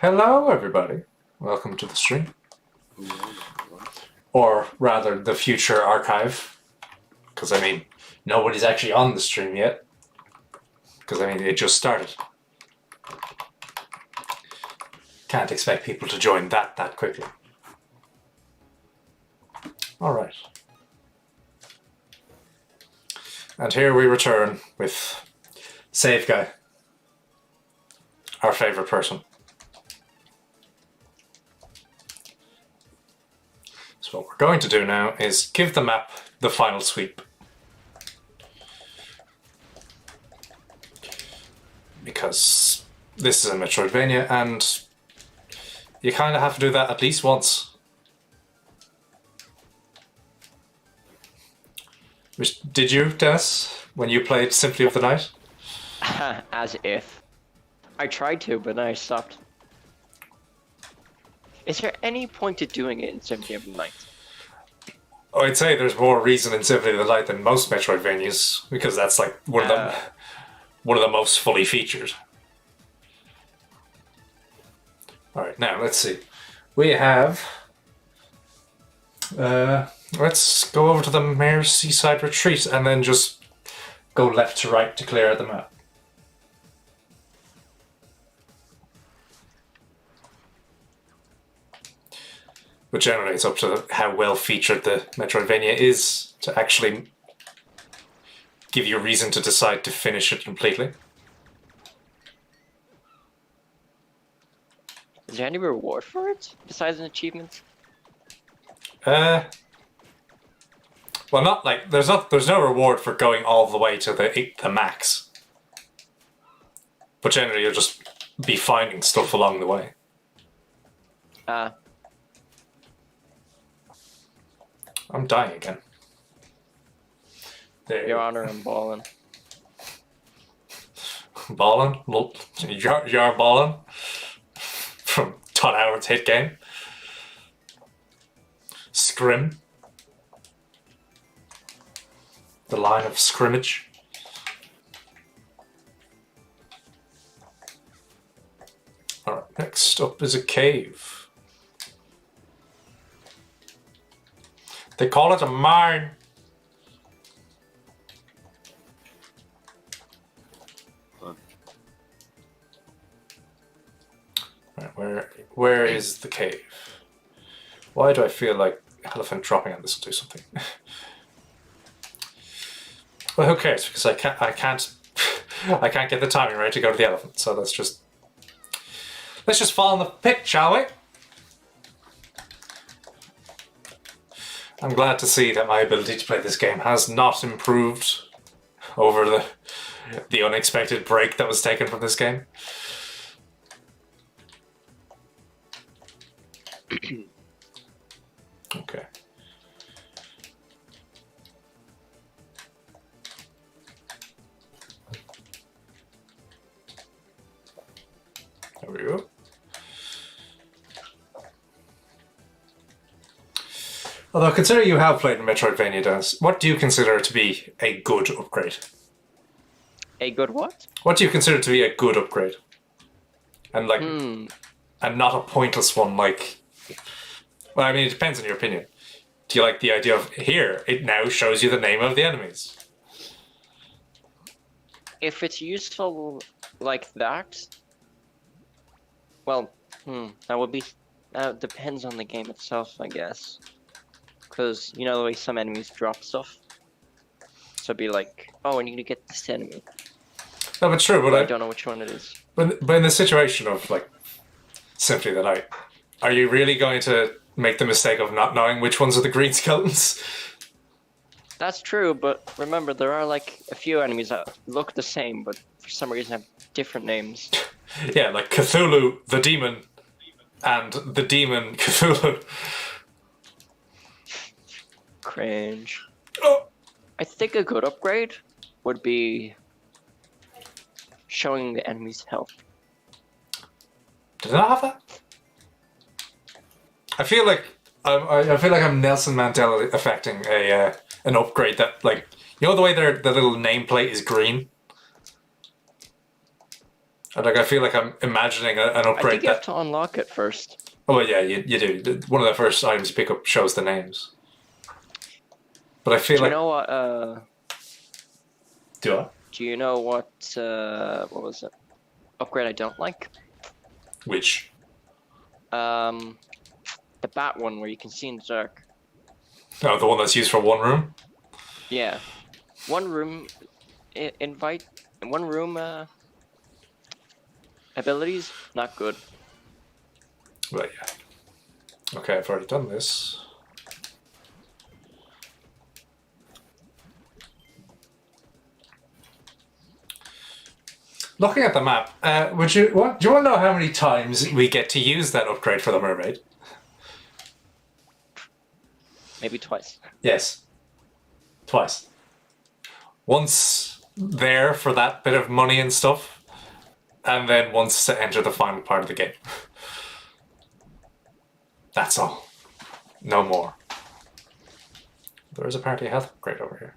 Hello, everybody. Welcome to the stream. Or rather, the future archive. Because, nobody's actually on the stream yet. Because, it just started. Can't expect people to join that quickly. Alright. And here we return with Save Guy. Our favourite person. So what we're going to do now is give the map the final sweep. Because this is a Metroidvania and you kind of have to do that at least once. Did you, Dennis, when you played Symphony of the Night? As if. I tried to, but then I stopped. Is there any point to doing it in Symphony of the Night? Oh, I'd say there's more reason in Symphony of the Night than most Metroidvanias, because that's like one of the most fully featured. Alright, now let's see. We have... let's go over to the Mayor's Seaside Retreat and then just go left to right to clear out the map. But generally it's up to how well featured the Metroidvania is to actually give you a reason to decide to finish it completely. Is there any reward for it, besides an achievement? Well, not like there's no reward for going all the way to the max. But generally, you'll just be finding stuff along the way. I'm dying again. There. Your Honor, I'm balling. Balling? You're balling? From Todd Howard's hit game. Scrim. The line of scrimmage. Alright, next up is a cave. They call it a mine. Right, where is the cave? Why do I feel like elephant dropping on this will do something? Well, who cares? Because I can't get the timing right to go to the elephant. So let's just fall in the pit, shall we? I'm glad to see that my ability to play this game has not improved over the unexpected break that was taken from this game. Okay. There we go. Although, considering you have played in Metroidvania, Dennis, what do you consider to be a good upgrade? A good what? What do you consider to be a good upgrade? And and not a pointless one like... Well, it depends on your opinion. Do you like the idea of, here, it now shows you the name of the enemies? If it's useful like that, well, that would be... depends on the game itself, I guess. Because, you know the way some enemies drop stuff? So it'd be like, oh, I need to get this enemy. No, but true, but I don't know which one it is. But in the situation of, like, Symphony of the Night, are you really going to make the mistake of not knowing which ones are the green skeletons? That's true, but remember, there are, like, a few enemies that look the same, but for some reason have different names. Yeah, like Cthulhu, the demon, and the demon Cthulhu. Cringe. Oh. I think a good upgrade would be showing the enemy's health. Did I not have that? I feel like I'm Nelson Mandela affecting an upgrade that, like, you know the way the little nameplate is green? And like I feel like I'm imagining an I upgrade think you have that. to unlock it first. Oh well, yeah, you do. One of the first items you pick up shows the names. But I feel Do you like know what? do I? Do you know what? What was it? Upgrade I don't like. Which? The bat one where you can see in the dark. No, the one that's used for one room. Yeah, one room invite. One room abilities not good. Right, yeah. Okay, I've already done this. Looking at the map, do you want to know how many times we get to use that upgrade for the mermaid? Maybe twice. Yes. Twice. Once there for that bit of money and stuff, and then once to enter the final part of the game. That's all. No more. There is a party health upgrade over here.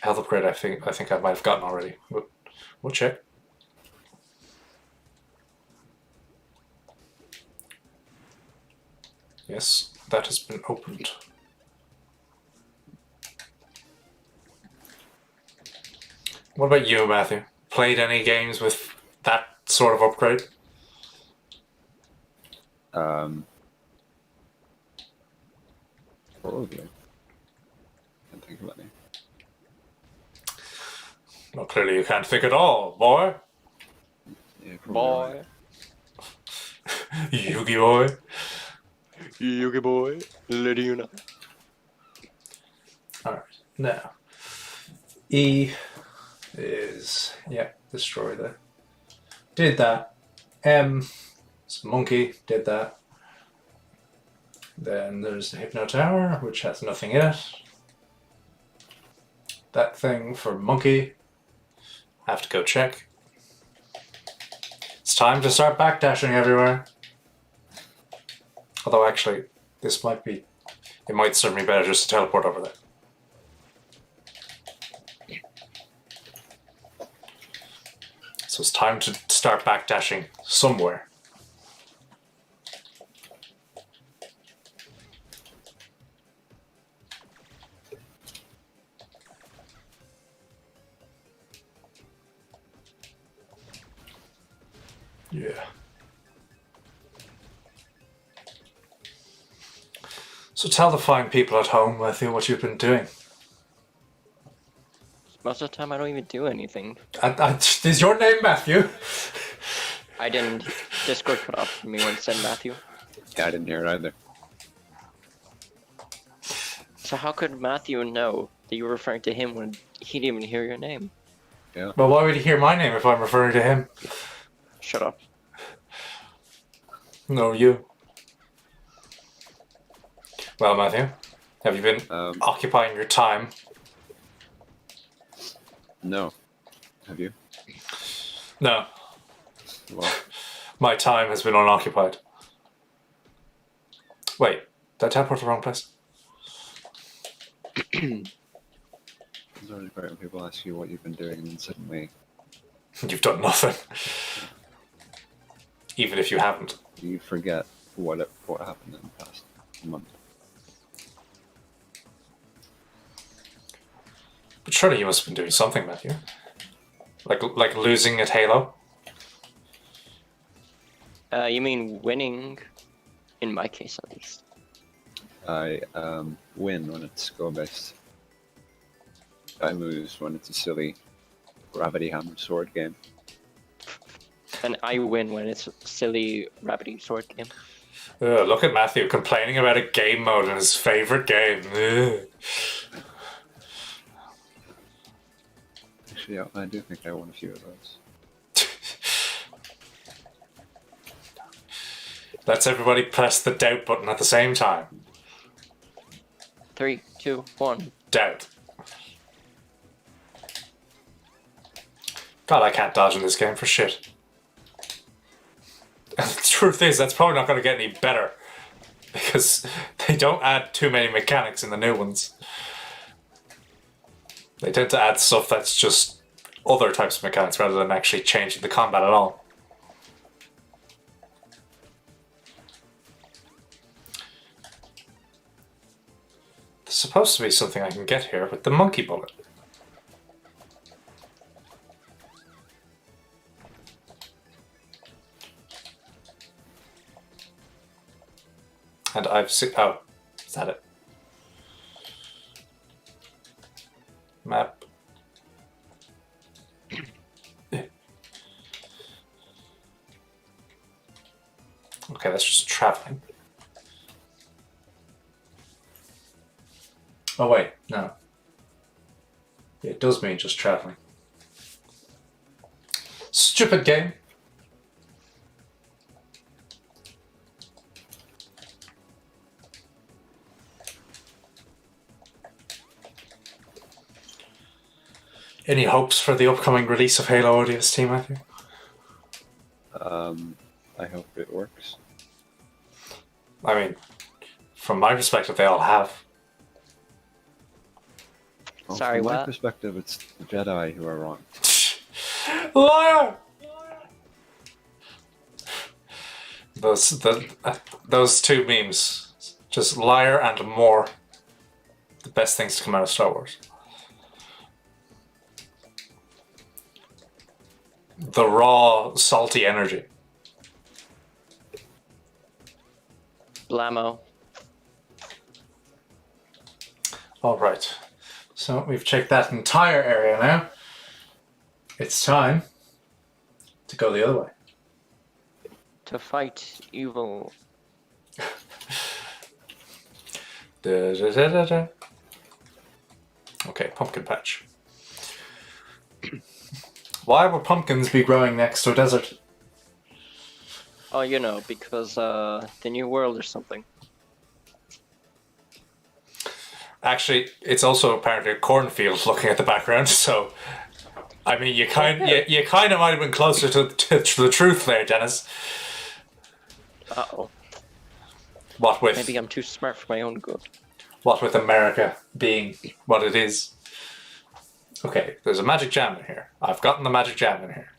Health upgrade I think I might have gotten already. We'll check. Yes, that has been opened. What about you, Matthew? Played any games with that sort of upgrade? Probably. Can't think of any. Well, clearly you can't think at all, boy. Yeah, probably Boy, right. Yugi boy. Yugi boy, let you know. Alright, now. E is, yeah, destroy that. Did that. M is monkey, did that. Then there's the Hypno Tower, which has nothing in it. That thing for monkey. Have to go check. It's time to start backdashing everywhere. Although actually, this might be... It might serve me better just to teleport over there. So it's time to start backdashing somewhere. Yeah. So tell the fine people at home, Matthew, what you've been doing. Most of the time, I don't even do anything. Is your name Matthew? I didn't. Discord cut off for me when it said Matthew. Yeah, I didn't hear it either. So how could Matthew know that you were referring to him when he didn't even hear your name? Yeah. Well, why would he hear my name if I'm referring to him? Shut up. No, you. Well, Matthew, have you been occupying your time? No. Have you? No. Well, My time has been unoccupied. Wait, did I teleport to the wrong place? it's always great when people ask you what you've been doing and then suddenly You've done nothing. Even if you haven't. you forget what happened in the past month. But surely you must have been doing something, Matthew. Like losing at Halo? You mean winning? In my case, at least. I win when it's skill-based. I lose when it's a silly gravity hammer sword game. And I win when it's a silly rabbity sword game. Look at Matthew complaining about a game mode in his favorite game. Ugh. Actually, I do think I won a few of those. Let's everybody press the doubt button at the same time. 3, 2, 1. Doubt. God, I can't dodge in this game for shit. And the truth is, that's probably not going to get any better. Because they don't add too many mechanics in the new ones. They tend to add stuff that's just other types of mechanics rather than actually changing the combat at all. There's supposed to be something I can get here with the monkey bullet. And I've seen... Oh, is that it? Map. Okay, that's just traveling. Oh wait, no. It does mean just traveling. Stupid game. Any hopes for the upcoming release of Halo ODST, Matthew? I hope it works. I mean, from my perspective, they all have. Well, Sorry, from my what? perspective, it's the Jedi who are wrong. Liar! Those two memes, just liar and more, the best things to come out of Star Wars. The raw, salty energy. Blammo. All right, so we've checked that entire area now. It's time to go the other way. To fight evil. Da, da, da, da, da. Okay, pumpkin patch. Why would pumpkins be growing next to a desert? Oh, you know, because the New World or something. Actually, it's also apparently a cornfield looking at the background, so... I mean, you kind of might have been closer to the truth there, Dennis. Uh-oh. What with... Maybe I'm too smart for my own good. What with America being what it is. Okay, there's a magic jam in here. I've gotten the magic jam in here.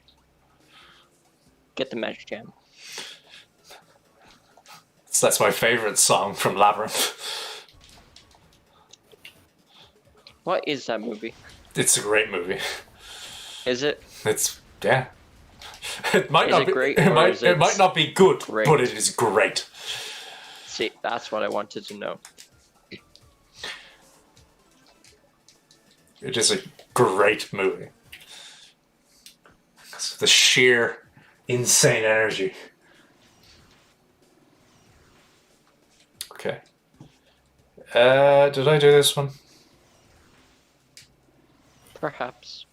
Get the magic jam. That's my favourite song from Labyrinth. What is that movie? It's a great movie. Is it? It's... yeah. It might Is not it be great, It or might, is it it might not be good, great? but it is great. See, that's what I wanted to know. It is a great movie. The sheer insane energy. Okay. Did I do this one? Perhaps.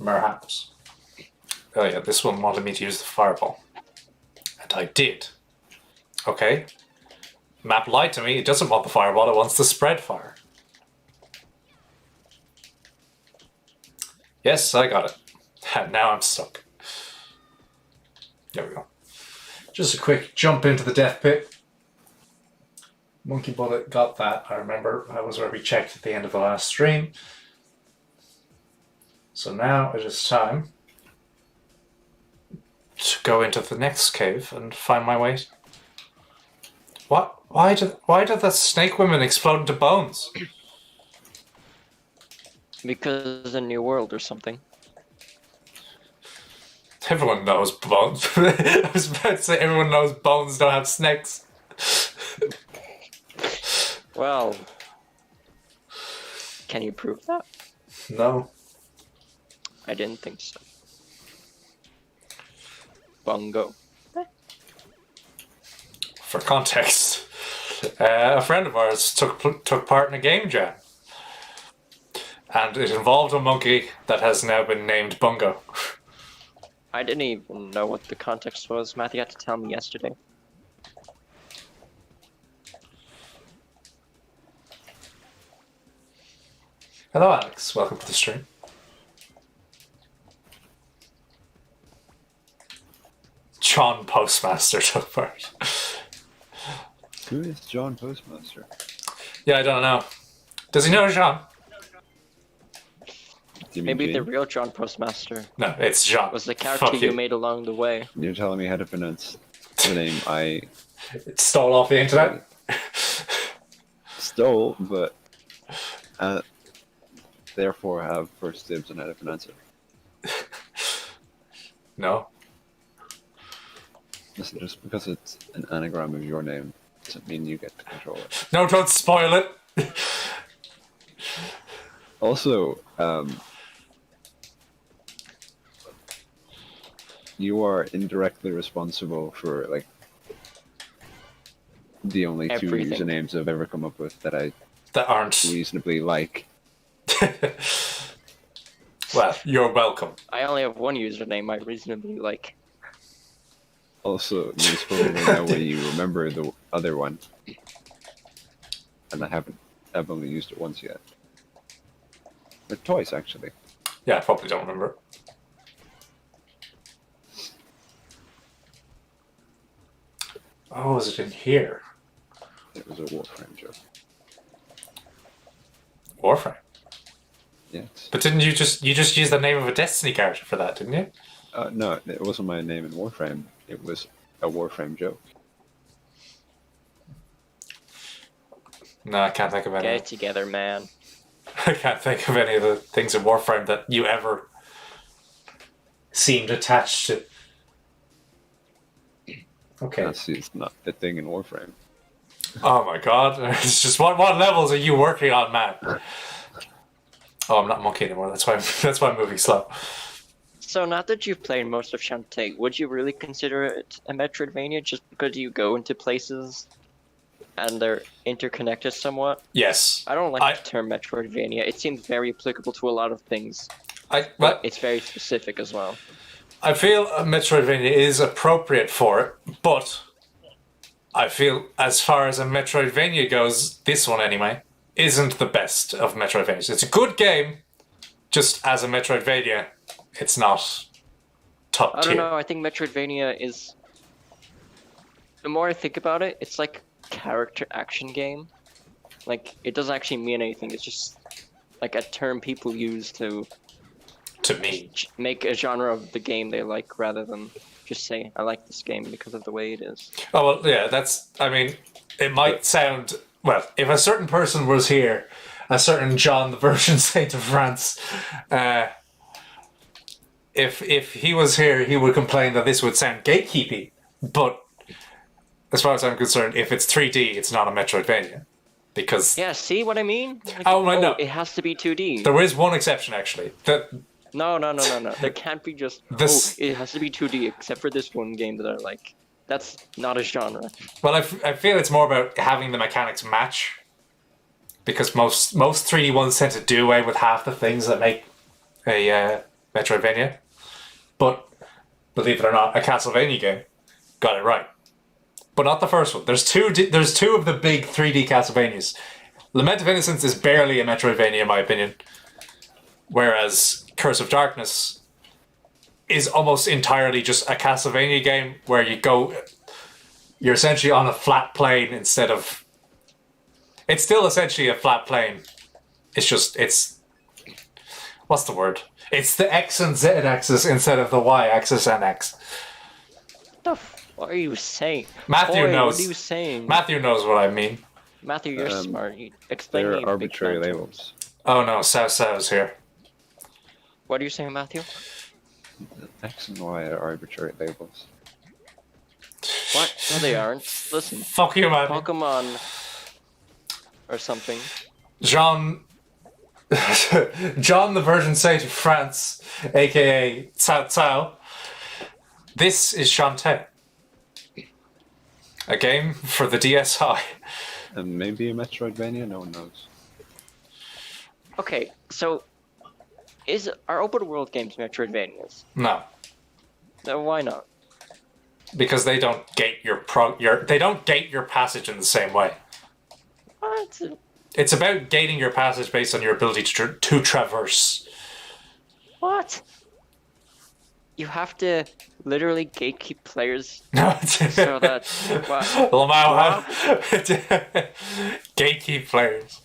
Perhaps. Oh yeah, this one wanted me to use the fireball. And I did. Okay. Map lied to me, it doesn't want the fireball, it wants to spread fire. Yes, I got it. And now I'm stuck. There we go. Just a quick jump into the death pit. Monkey Bullet got that, I remember. That was where we checked at the end of the last stream. So now it is time to go into the next cave and find my way. What? Why did the snake women explode into bones? Because of the New World or something. Everyone knows bones. I was about to say everyone knows bones don't have snakes. Well, can you prove that? No. I didn't think so. Bongo. For context, a friend of ours took part in a game jam. And it involved a monkey that has now been named Bungo. I didn't even know what the context was. Matthew had to tell me yesterday. Hello, Alex. Welcome to the stream. John Postmaster took part. Who is John Postmaster? Yeah, I don't know. Does he know John? Do you mean Maybe the Gene? real John Postmaster No, it's Jean. was the character Fuck you made along the way. You're telling me how to pronounce the name I It stole off the internet. stole, but therefore have first dibs on how to pronounce it. No. Listen, just because it's an anagram of your name doesn't mean you get to control it. No, don't spoil it. Also, you are indirectly responsible for like the only two Everything. usernames I've ever come up with that I That aren't. reasonably like. Well, you're welcome. I only have one username I reasonably like. Also, there's probably no way you remember the other one, and I've only used it once yet. Or twice, actually. Yeah, I probably don't remember. Oh, is it in here? It was a Warframe joke. Warframe. Yes. But didn't you just use the name of a Destiny character for that, didn't you? No, it wasn't my name in Warframe. It was a Warframe joke. No, I can't think of any. Get it together, man. I can't think of any of the things in Warframe that you ever seemed attached to. Okay. It's not a thing in Warframe. Oh my god. It's just what levels are you working on, man? Oh, I'm not monkey anymore. That's why I'm moving slow. So now that you've played most of Shantae, would you really consider it a Metroidvania just because you go into places and they're interconnected somewhat? Yes. I don't like the term Metroidvania. It seems very applicable to a lot of things, but it's very specific as well. I feel a Metroidvania is appropriate for it, but I feel as far as a Metroidvania goes, this one anyway, isn't the best of Metroidvanias. It's a good game, just as a Metroidvania, it's not top I tier. don't know, I think Metroidvania is... The more I think about it, it's like character action game. Like, it doesn't actually mean anything, it's just like a term people use to me. make a genre of the game they like rather than just say, I like this game because of the way it is. Oh, well, yeah, it might sound... Well, if a certain person was here, a certain John, the Virgin Saint of France, if he was here, he would complain that this would sound gatekeepy. But as far as I'm concerned, if it's 3D, it's not a Metroidvania. Because... Yeah, see what I mean? Like, no. It has to be 2D. There is one exception, actually. No. There can't be just, it has to be 2D, except for this one game that I like. That's not a genre. Well, I feel it's more about having the mechanics match. Because most 3D ones tend to do away with half the things that make a Metroidvania. But, believe it or not, a Castlevania game got it right. But not the first one. There's two of the big 3D Castlevanias. Lament of Innocence is barely a Metroidvania, in my opinion. Whereas Curse of Darkness is almost entirely just a Castlevania game where you're essentially on a flat plane instead of... It's still essentially a flat plane. It's... What's the word? It's the X and Z axis instead of the Y axis and X. What are you saying? Matthew knows. What are you saying? Matthew knows what I mean. Matthew, you're smart. Explain to me. They're arbitrary labels. Oh no, Sow's here. What are you saying, Matthew? X and Y are arbitrary labels. What? No, they aren't. Listen. Fuck you, man. Pokemon or something. John the Virgin Saint of France, aka Cao Cao. This is Shantae. A game for the DSi. And maybe a Metroidvania, no one knows. Okay, so are open world games Metroidvanias? No, No, why not? because they don't gate your passage in the same way. What? It's about gating your passage based on your ability to traverse. What? You have to literally gatekeep players No, so that... What? Lamau, gatekeep players.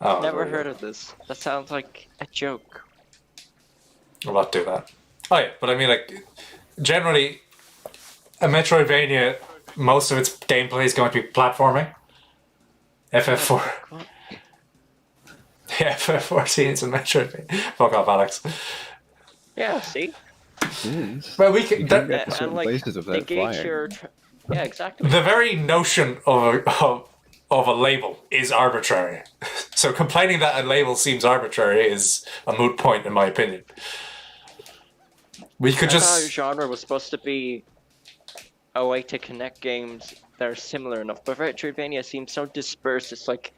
Oh, Never very heard good. of this. That sounds like a joke. I'll not do that. Oh yeah, but I mean, like, generally, a Metroidvania, most of its gameplay is going to be platforming. FF4. What? Yeah, FF14 is a Metroidvania. Fuck off, Alex. Yeah, see? Yes. Well, You can get to And certain like places they without gauge flying. your. Yeah, exactly. The very notion of a label is arbitrary. So complaining that a label seems arbitrary is a moot point, in my opinion. We could I thought just. genre was supposed to be a way to connect games that are similar enough, but Metroidvania seems so dispersed. It's like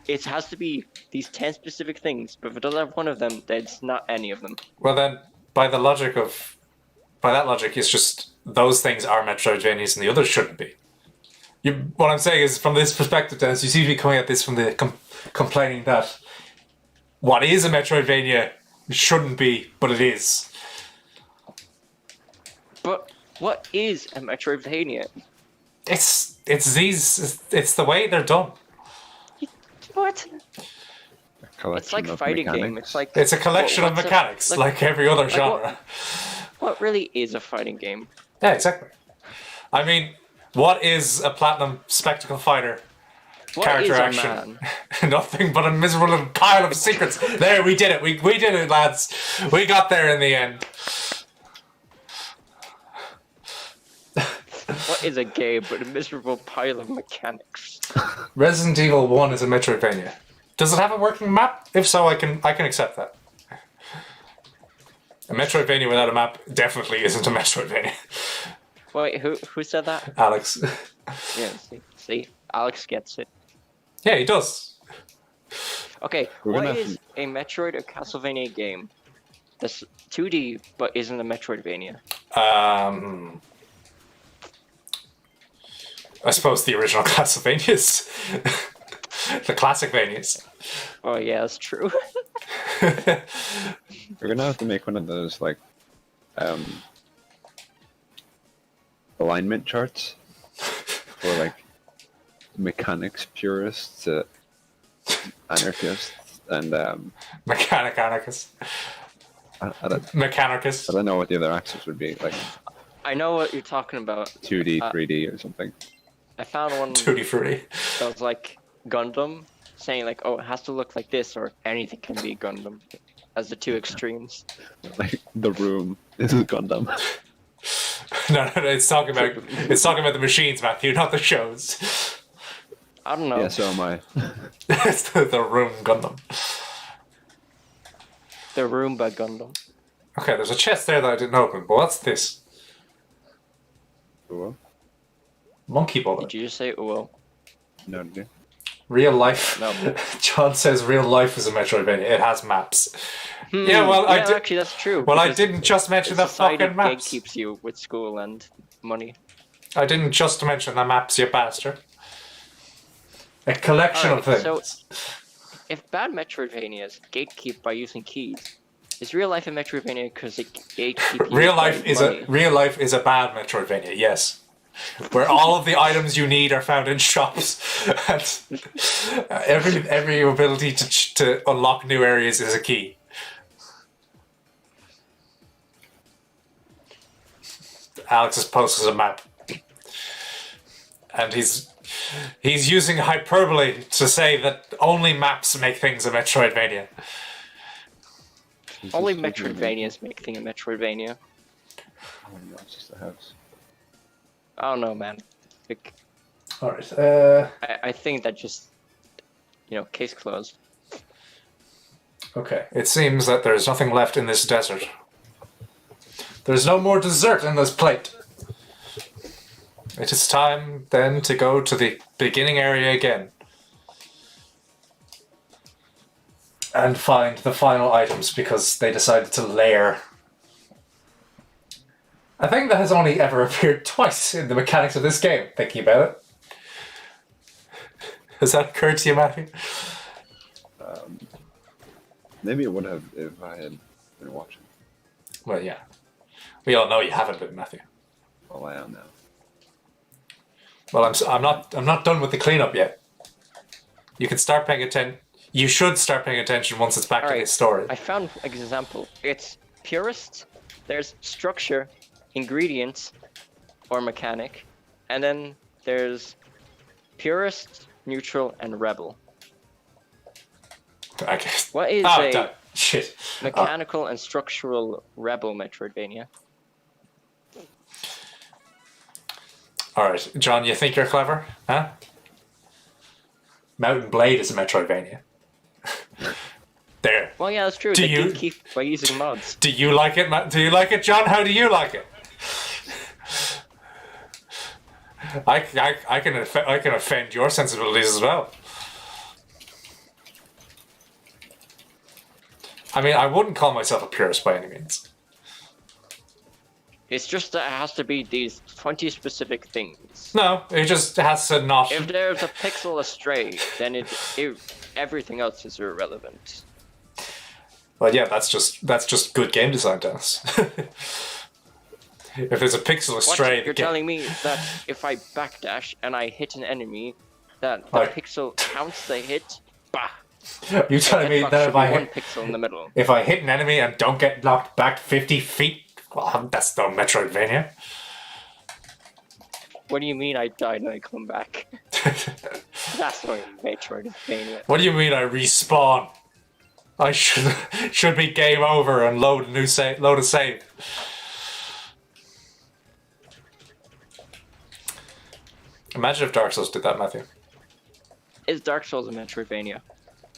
it has to be these 10 specific things, but if it doesn't have one of them, then it's not any of them. Well, then, by that logic, it's just those things are Metroidvanias and the others shouldn't be. What I'm saying is, from this perspective, Dennis, you seem to be coming at this from the complaining that what is a Metroidvania shouldn't be, but it is. But what is a Metroidvania? It's the way they're done. What? A collection It's like of fighting mechanics. game. It's like It's a collection of what's mechanics, like every other like genre. what really is a fighting game? Yeah, exactly. I mean, what is a platinum spectacle fighter? What Character is a action. man? Nothing but a miserable little pile of secrets. There, we did it. We did it, lads. We got there in the end. What is a game but a miserable pile of mechanics? Resident Evil 1 is a Metroidvania. Does it have a working map? If so, I can accept that. A Metroidvania without a map definitely isn't a Metroidvania. Wait, who said that? Alex. Yeah, see, Alex gets it. Yeah, he does. Okay, We're what gonna have is a Metroid or Castlevania game that's 2D but isn't a Metroidvania? I suppose the original Castlevanias. The classic Vanias. Oh yeah, that's true. We're gonna have to make one of those like alignment charts for like mechanics purists, anarchists, and Mechanic anarchist. I don't Mechanicus. know what the other axis would be, like I know what you're talking about. 2D, 3D, or something. I found one Tutti Frutti. that was like Gundam, saying like, oh, it has to look like this, or anything can be Gundam, as the two extremes. Like the room is a Gundam. No, it's talking about the machines, Matthew, not the shows. I don't know. Yeah, so am I. It's the room Gundam. The Roomba Gundam. Okay, there's a chest there that I didn't open, but what's this? Cool. Monkey bullet. Did you just say well? No, did you? Real life. No. John says real life is a Metroidvania. It has maps. Yeah, well, I did. Actually, that's true. Well, I because didn't just mention the society fucking maps. gatekeeps you with school and money. I didn't just mention the maps, you bastard. A collection of Alright, things. so if bad Metroidvanias gatekeep by using keys, is real life a Metroidvania because it gatekeep you Real by life is money? real life is a bad Metroidvania. Yes, where all of the items you need are found in shops, and every ability to unlock new areas is a key. Alex has posted a map, and he's using hyperbole to say that only maps make things a Metroidvania. Only Metroidvanias make thing a Metroidvania. Oh no, it's just a house. I don't know, man. Like, All right. I think that just, case closed. Okay. It seems that there's nothing left in this desert. There's no more dessert in this plate. It is time then to go to the beginning area again. And find the final items because they decided to layer. I think that has only ever appeared twice in the mechanics of this game, thinking about it. Has that occurred to you, Matthew? Maybe it would have if I had been watching. Well, yeah. We all know you haven't been, Matthew. Well, I am now. Well, I'm not done with the cleanup yet. You can start paying attention. You should start paying attention once it's back to Alright, this story. I found an example. It's purist, there's structure, ingredients, or mechanic, and then there's purist, neutral, and rebel. I guess. What is Shit. mechanical and structural rebel Metroidvania? All right, John, you think you're clever, huh? Mountain Blade is a Metroidvania. There. Well, yeah, that's true. Do They you- keep by using mods. Do you like it? Do you like it, John? How do you like it? I can offend your sensibilities as well. I mean, I wouldn't call myself a purist by any means. It's just that it has to be these 20 specific things. No, it just has to not. If there's a pixel astray, then everything else is irrelevant. Well, yeah, that's just good game design, Dennis. If there's a pixel astray, You're telling me that if I backdash and I hit an enemy, that the Right. pixel counts the hit? Bah! You're telling me Hitbox that should if be I one hit, pixel in the middle. if I hit an enemy and don't get knocked back 50 feet, well, that's no Metroidvania. What do you mean I died and I come back? That's not Metroidvania. What do you mean I respawn? I should be game over and load a save. Imagine if Dark Souls did that, Matthew. Is Dark Souls a Metroidvania?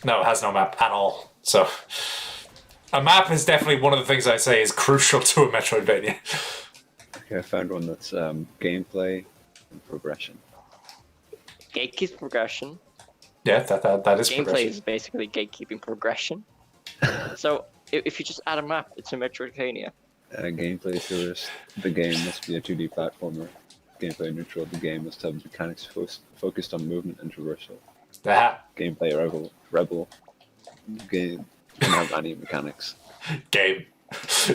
No, it has no map at all. So, a map is definitely one of the things I say is crucial to a Metroidvania. Okay, I found one that's gameplay and progression. Gatekeep progression. Yeah, that is Gameplay progression. is basically gatekeeping progression. So, if you just add a map, it's a Metroidvania. Gameplay purist, the game must be a 2D platformer. Gameplay neutral, the game must have mechanics focused on movement and traversal. Ah, Gameplay rebel, the game can have any mechanics. game.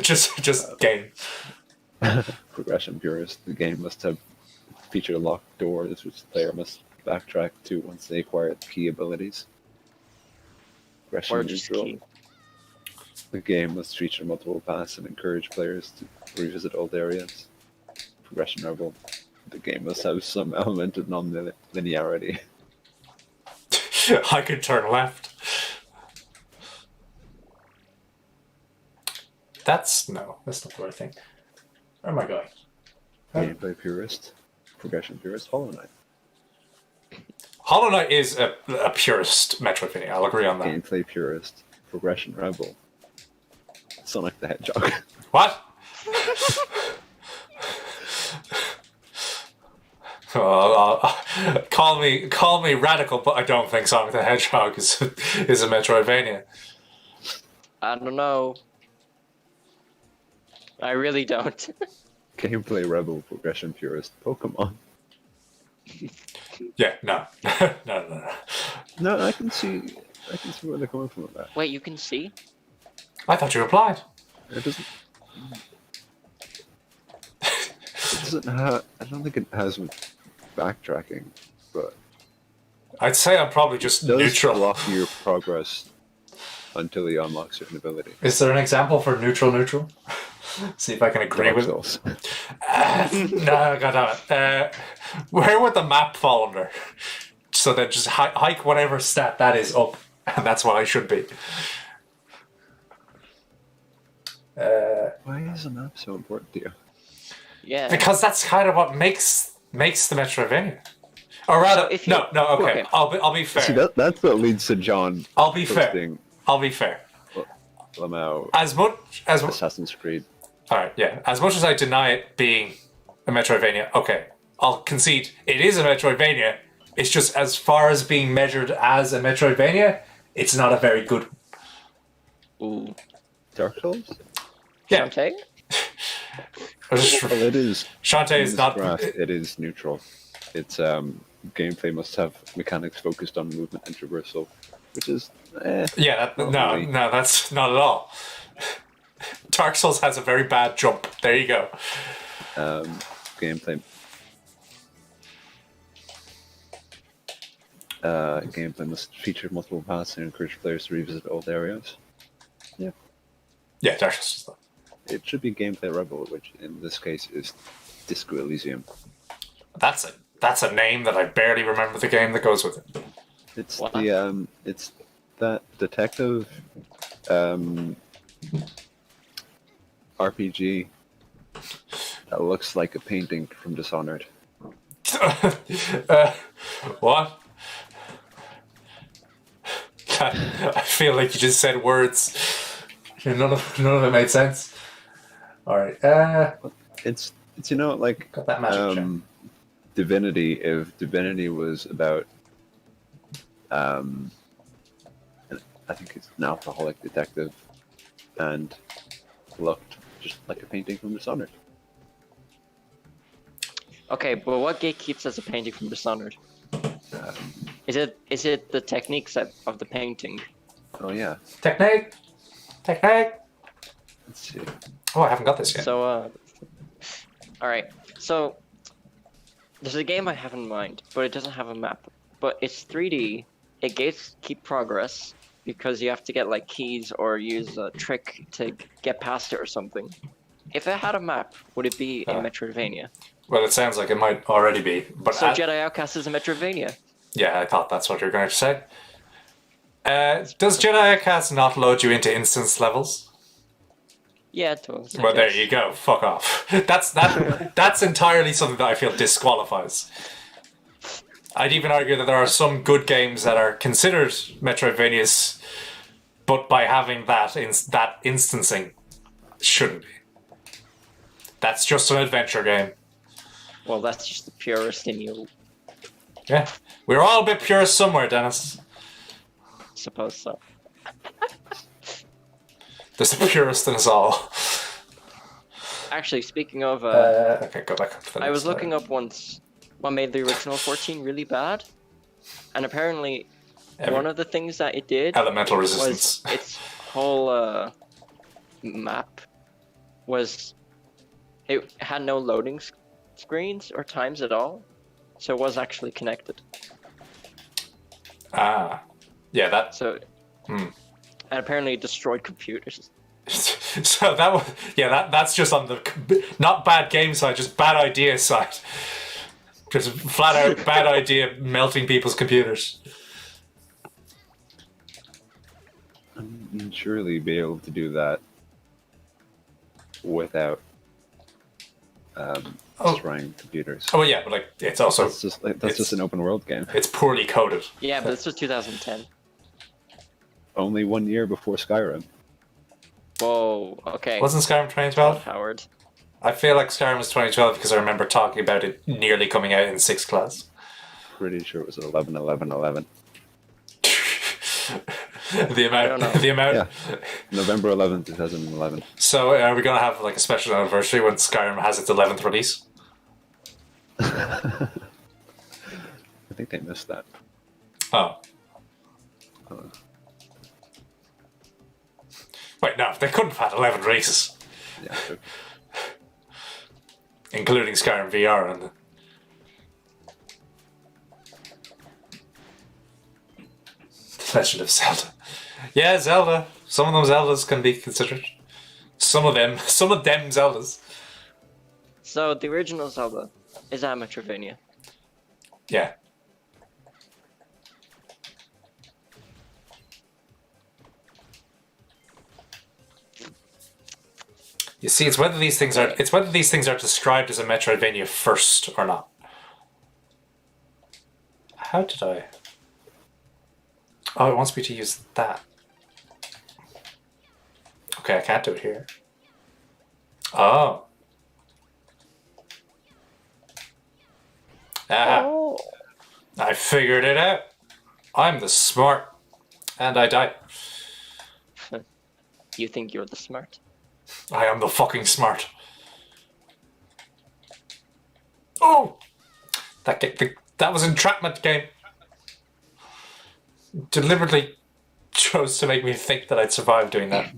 just game. Progression purist, the game must have feature locked doors which the player must backtrack to once they acquire the key abilities. Progression Or just neutral, key. the game must feature multiple paths and encourage players to revisit old areas. Progression rebel, the game must have some element of non-linearity. I could turn left. That's not the right thing. Where am I going? Gameplay purist, progression purist, Hollow Knight. Hollow Knight is a purist Metroidvania. I'll agree on that. Gameplay purist, progression rebel, Sonic the Hedgehog. What? Call me radical, but I don't think Sonic the Hedgehog is a Metroidvania. I don't know. I really don't. Gameplay rebel, progression purist, Pokemon. Yeah, no, no. No, I can see where they're coming from with that. Wait, you can see? I thought you replied. It doesn't. It doesn't have. I don't think it has backtracking, but I'd say I'm probably just it does neutral. block your progress until you unlock certain ability. Is there an example for neutral? See if I can agree Dark with. Souls. No, goddammit. Where would the map fall under? So that just hike whatever stat that is up, and that's what I should be. Why is a map so important to you? Yeah. Because that's kind of what makes the Metroidvania. Or rather, So if you- okay. okay. I'll be fair. See, that's what leads to John. I'll be fair. posting I'll be fair. Lamau, As much as Assassin's Creed. all right, yeah. As much as I deny it being a Metroidvania, okay, I'll concede it is a Metroidvania. It's just as far as being measured as a Metroidvania, it's not a very good. Ooh. Dark Souls? Yeah, Shantae? Well, it is. Shantae in is this not. graph, it is neutral. It's gameplay must have mechanics focused on movement and traversal, which is Yeah, Probably. no, that's not at all. Dark Souls has a very bad jump. There you go. gameplay. gameplay must feature multiple paths and encourage players to revisit old areas. Yeah, Dark Souls. It should be gameplay rebel, which in this case is Disco Elysium. That's a name that I barely remember the game that goes with it. It's What? it's that detective RPG that looks like a painting from Dishonored. What? I feel like you just said words. None of it made sense. All right. It's like Got that magic gem. Divinity. If Divinity was about I think it's an alcoholic detective and looked just like a painting from Dishonored. Okay, but what gatekeeps as a painting from Dishonored? Is it the techniques of the painting? Oh yeah. Technique. Let's see. Oh, I haven't got this yet. So, all right. So, there's a game I have in mind, but it doesn't have a map. But it's 3D. It gates keep progress because you have to get like keys or use a trick to get past it or something. If it had a map, would it be a Metroidvania? Well, it sounds like it might already be. But So Jedi Outcast is a Metroidvania. Yeah, I thought that's what you were going to say. Does Jedi Outcast not load you into instance levels? Yeah, it does. Well, there you go. Fuck off. That's entirely something that I feel disqualifies. I'd even argue that there are some good games that are considered Metroidvanias, but by having that instancing, shouldn't be. That's just an adventure game. Well, that's just the purist in you. Yeah, we're all a bit purist somewhere, Dennis. Suppose so. There's a purist in us all. Actually, speaking of, Okay, go back up to the I was next looking up once what made the original 14 really bad, and apparently one of the things that it did elemental was resistance. its whole map was it had no loading screens or times at all, so it was actually connected. Yeah, that. So, and apparently it destroyed computers. So that was that's just on the not bad game side, just bad idea side. Just flat out bad idea melting people's computers. You'd surely be able to do that without destroying computers. Oh yeah, but like it's also That's just an open world game. It's poorly coded. Yeah, but this was 2010. Only 1 year before Skyrim. Whoa, okay. Wasn't Skyrim 2012? Howard. I feel like Skyrim was 2012 because I remember talking about it nearly coming out in 6th class. Pretty sure it was 11, 11, 11. the amount. Yeah. November 11th, 2011. So are we gonna have like a special anniversary when Skyrim has its 11th release? I think they missed that. Oh. Wait, no, they couldn't have had 11 releases. Yeah, true. Including Skyrim VR and The Legend of Zelda. Yeah, Zelda. Some of those Zeldas can be considered. Some of them Zeldas. So the original Zelda is that Metroidvania? Yeah. You see, it's whether these things are described as a Metroidvania first or not. How did I? Oh, it wants me to use that. Okay, I can't do it here. Oh. Oh. I figured it out. I'm the smart. And I die. You think you're the smart? I am the fucking smart. Oh! That was entrapment game. Deliberately chose to make me think that I'd survive doing that.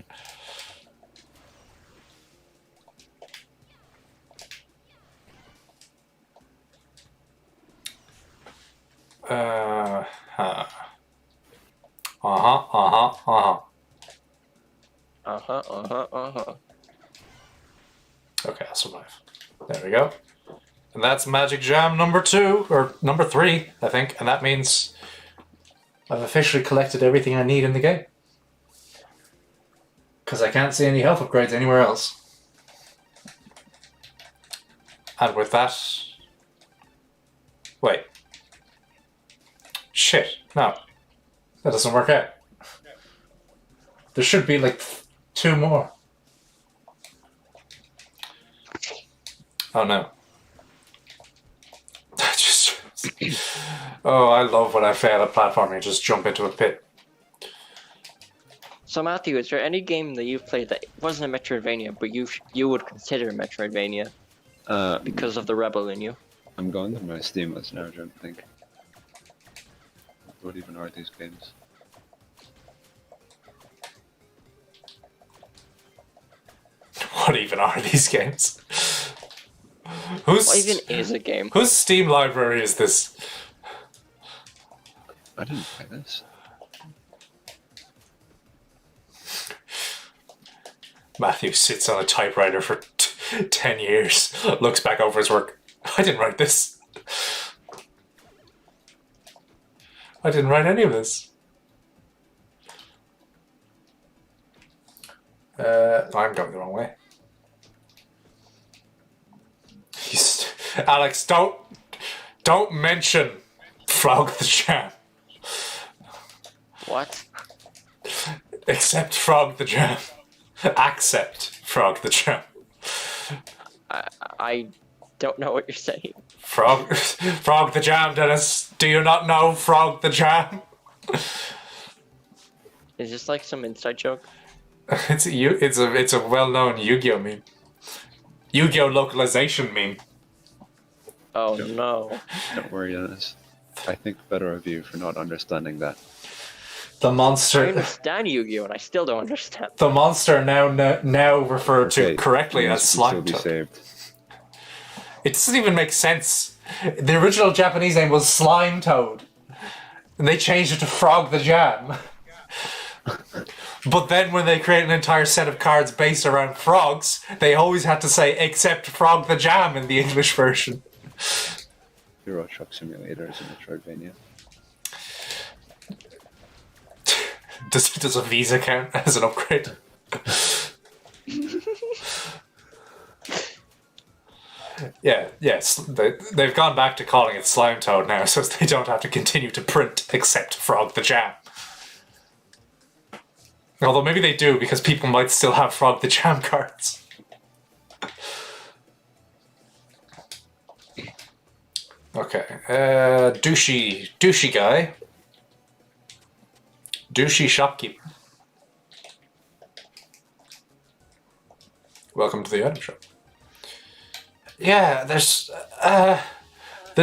Okay, I'll survive. There we go. And that's Magic Jam number 2, or number 3, I think. And that means I've officially collected everything I need in the game. Because I can't see any health upgrades anywhere else. And with that... Wait. Shit. No. That doesn't work out. There should be like 2 more. Oh no. Oh, I love when I fail at platforming and just jump into a pit. So Matthew, is there any game that you've played that wasn't a Metroidvania, but you would consider a Metroidvania because of the rebel in you? I'm going to my Steam list now, I don't think. What even are these games? What even are these games? What even is a game? Whose Steam library is this? I didn't play this. Matthew sits on a typewriter for 10 years, looks back over his work. I didn't write this. I didn't write any of this. I'm going the wrong way. Alex, don't mention Frog the Jam. What? Except Frog the Jam. Accept Frog the Jam. I don't know what you're saying. Frog the Jam, Dennis. Do you not know Frog the Jam? Is this like some inside joke? It's a well-known Yu-Gi-Oh meme. Yu-Gi-Oh localization meme. Oh no. Don't worry, Dennis. I think better of you for not understanding that. The I monster. understand Yu-Gi-Oh, and I still don't understand. The monster now referred to correctly as Still be Slime. saved. It doesn't even make sense. The original Japanese name was Slime Toad, and they changed it to Frog the Jam. But then when they create an entire set of cards based around frogs, they always had to say except Frog the Jam in the English version. Euro Truck Simulator is in Metroidvania. Does a Visa count as an upgrade? Yes. They've gone back to calling it Slime Toad now, so they don't have to continue to print except Frog the Jam. Although maybe they do, because people might still have Frog the Jam cards. Okay, douchey guy. Douchey shopkeeper. Welcome to the item shop. Yeah, there's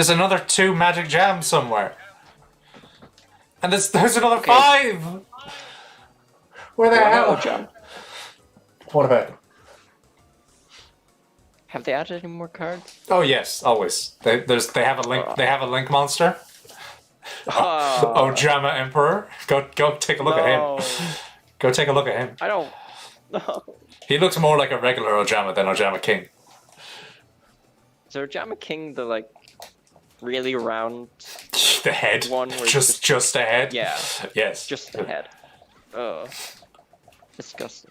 another 2 Magic Jams somewhere. And there's another 5! Where the hell? Jam. What about? Have they added any more cards? Oh yes, always. They have a link. They have a link monster. Ojama Emperor. Go take a look at him. Go take a look at him. I don't. No. He looks more like a regular Ojama than Ojama King. Is Ojama King the like really round The head. one? Where Just a head. Yeah. Yes. Just the head. Oh. Disgusting.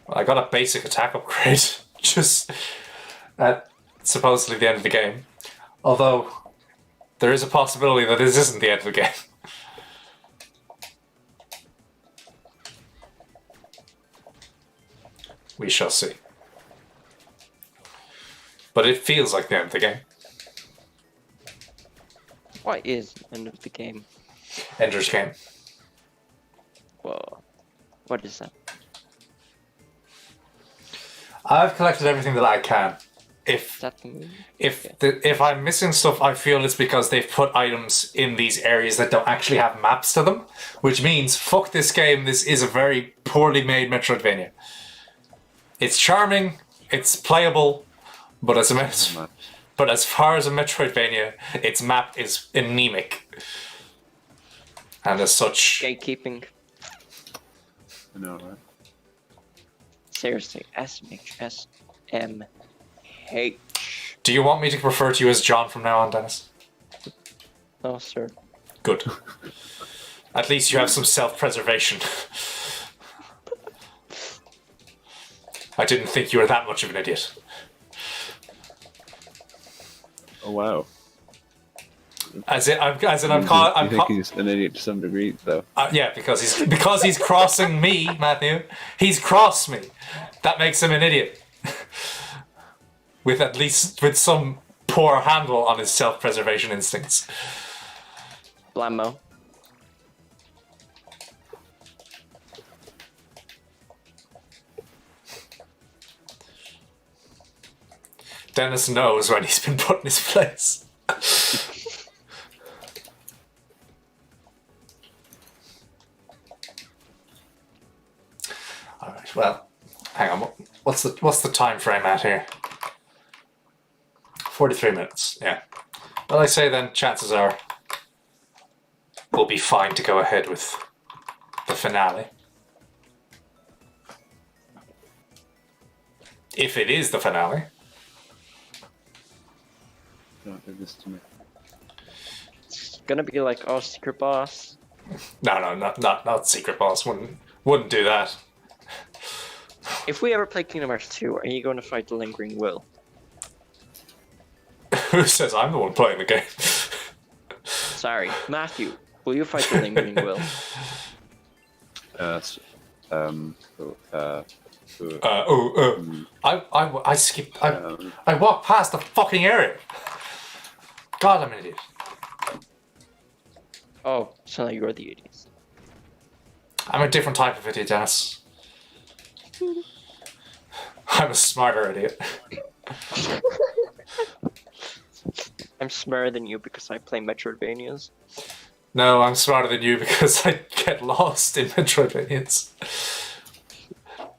I got a basic attack upgrade just at supposedly the end of the game. Although there is a possibility that this isn't the end of the game. We shall see. But it feels like the end of the game. What is the end of the game? Ender's Game. Whoa. What is that? I've collected everything that I can. Is that the movie? If I'm missing stuff, I feel it's because they've put items in these areas that don't actually have maps to them, which means fuck this game. This is a very poorly made Metroidvania. It's charming, it's playable, but as far as a Metroidvania, its map is anemic. And as such, Gatekeeping. I know, right? Seriously, SMH. do you want me to refer to you as John from now on, Dennis? No, sir. Good. At least you have some self-preservation. I didn't think you were that much of an idiot. Oh wow. As in, I'm Do you think he's an idiot to some degree, though? yeah, because he's crossing me, Matthew. He's crossed me. That makes him an idiot. with some poor handle on his self-preservation instincts. Blammo. Dennis knows when he's been put in his place. All right. Well, hang on. What's the time frame at here? 43 minutes. Yeah. Well, I say then, chances are we'll be fine to go ahead with the finale. If it is the finale. Don't do this to me. It's gonna be like, oh, secret boss. No, not secret boss. Wouldn't do that. If we ever play Kingdom Hearts 2, are you going to fight the Lingering Will? Who says I'm the one playing the game? Sorry, Matthew. Will you fight the Lingering Will? I skipped. I walked past the fucking area. God, I'm an idiot. Oh, so now you're the idiot. I'm a different type of idiot, Dennis. I'm a smarter idiot. I'm smarter than you because I play Metroidvanias. No, I'm smarter than you because I get lost in Metroidvanians.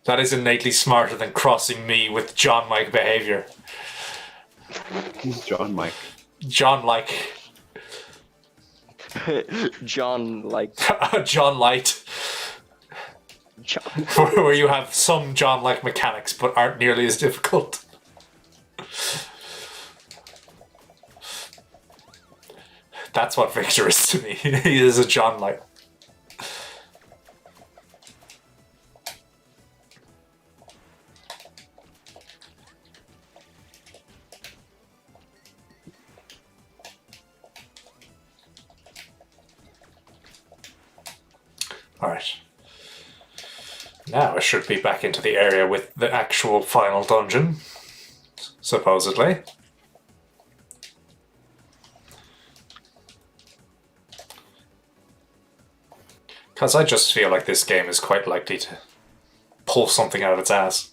That is innately smarter than crossing me with John-like behavior. Who's John Mike? John-like. John, like... John Light. John. Where you have some John-like mechanics but aren't nearly as difficult. That's what Victor is to me. He is a John-like. Alright. Now I should be back into the area with the actual final dungeon. Supposedly. Because I just feel like this game is quite likely to pull something out of its ass.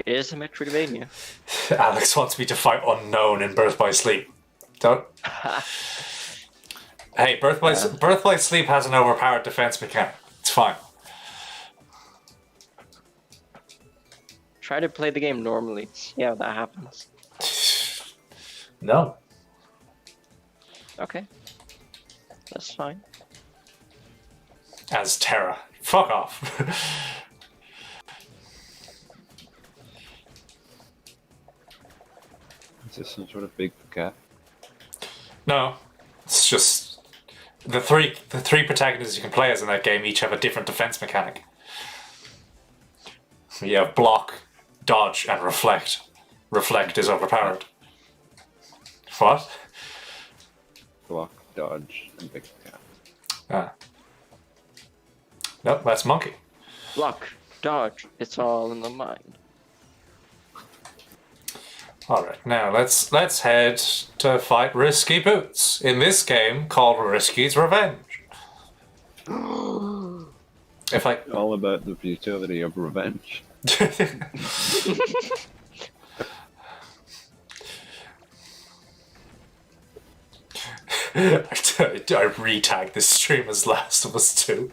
It is a Metroidvania. Alex wants me to fight Unknown in Birth by Sleep. Don't... Hey, Birth by Sleep has an overpowered defense mechanic. It's fine. Try to play the game normally. See how that happens. No. Okay. That's fine. As Terra. Fuck off. Is this some sort of big cat? No. It's just... The three protagonists you can play as in that game each have a different defense mechanic. You have block, dodge, and reflect. Reflect is overpowered. What? Block, dodge, and big cat. Ah. Nope, that's monkey. Block, dodge, it's all in the mind. Alright, now let's head to fight Risky Boots in this game called Risky's Revenge. If I... All about the futility of revenge. I re-tagged this stream as Last of Us 2.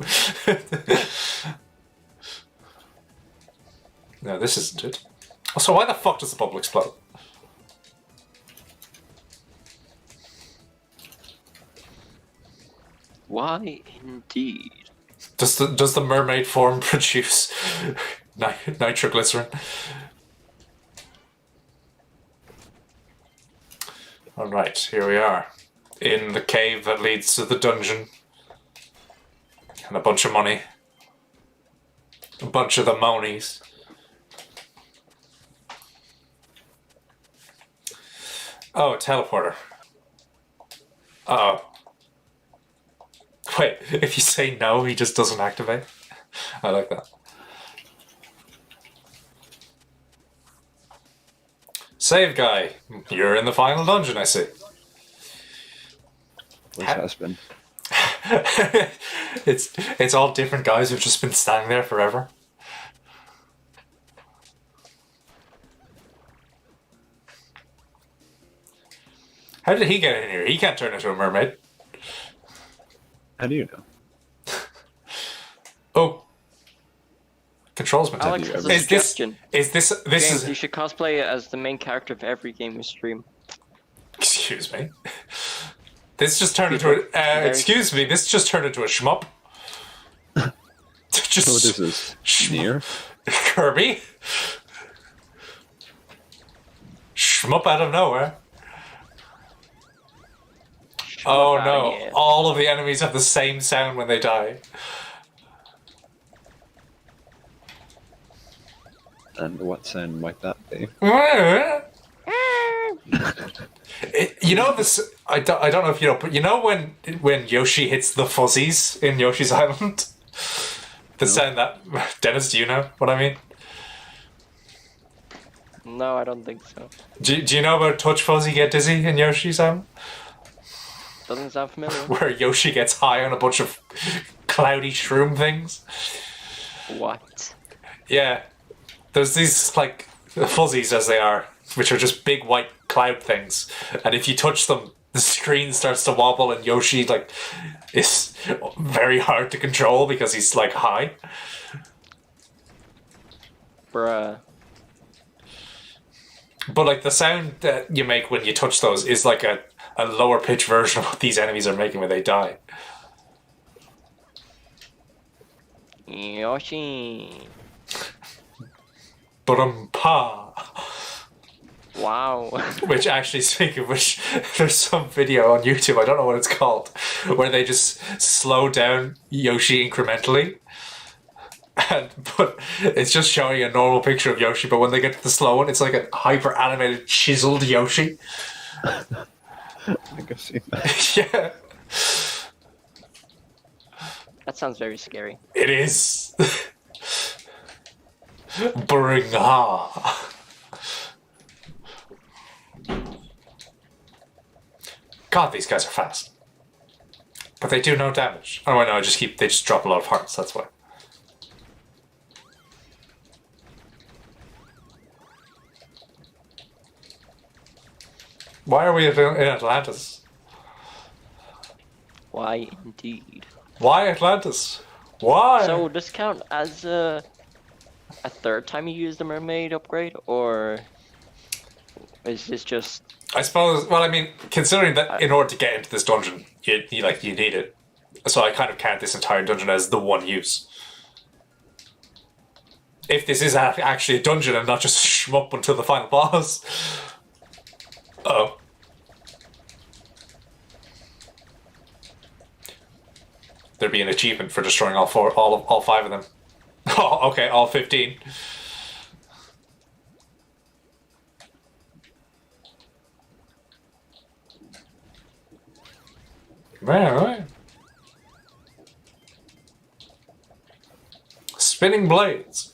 No, this isn't it. So why the fuck does the bubble explode? Why indeed? Does the mermaid form produce nitroglycerin? All right, here we are, in the cave that leads to the dungeon, and a bunch of money, a bunch of the monies. Oh, a teleporter. Uh-oh. Wait, if you say no, he just doesn't activate? I like that. Save guy, you're in the final dungeon, I see. Which has been. It's all different guys who've just been standing there forever. How did he get in here? He can't turn into a mermaid. How do you know? Oh. Controls been Alex taken. has a suggestion. Is this James, you is should cosplay as the main character of every game we stream. excuse me. This just turned into a excuse me, this just turned into a shmup. Just What is this? Near? Kirby? Shmup out of nowhere. Oh no, Yeah. all of the enemies have the same sound when they die. And what sound might that be? You know this. I don't know if you know, but you know when Yoshi hits the fuzzies in Yoshi's Island, the sound that Dennis, do you know what I mean? No, I don't think so. Do you know about touch fuzzy get dizzy in Yoshi's Island, Doesn't sound familiar. where Yoshi gets high on a bunch of cloudy shroom things? What? Yeah, there's these like fuzzies as they are, which are just big white cloud things, and if you touch them, the screen starts to wobble, and Yoshi like is very hard to control because he's like high. Bruh. But like the sound that you make when you touch those is like a lower pitch version of what these enemies are making when they die. Yoshi. Pa. Wow. Which actually, speaking of which, there's some video on YouTube, I don't know what it's called, where they just slow down Yoshi incrementally. But it's just showing a normal picture of Yoshi, but when they get to the slow one, it's like a hyper animated, chiseled Yoshi. I think I've seen that. Yeah, That sounds very scary. it is. Bring ha. God, these guys are fast. But they do no damage. Oh, I know, they just drop a lot of hearts, that's why. Why are we in Atlantis? Why indeed? Why Atlantis? Why? So does this count as a third time you use the mermaid upgrade, or is this just? I suppose. Well, I mean, considering that in order to get into this dungeon, you need it. So I kind of count this entire dungeon as the one use. If this is actually a dungeon and not just shmup until the final boss. Uh-oh. There'd be an achievement for destroying all 5 of them. Oh, okay, all 15. Right. Spinning blades.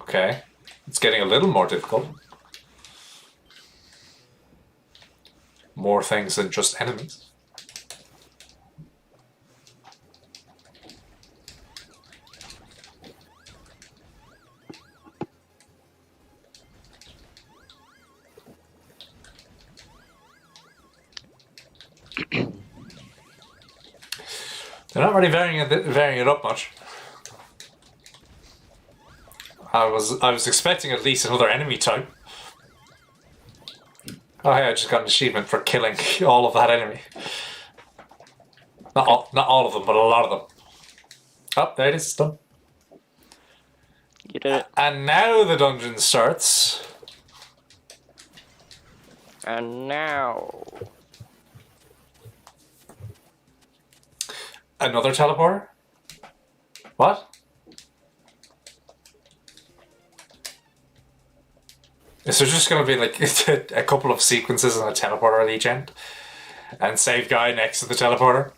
Okay. It's getting a little more difficult. More things than just enemies. They're not really varying it up much. I was expecting at least another enemy type. Oh, hey, I just got an achievement for killing all of that enemy. Not all of them, but a lot of them. Oh, there it is, done. You did it. And now the dungeon starts. And now... Another teleporter? What? Is there just going to be like a couple of sequences and a teleporter at each end? And save guy next to the teleporter?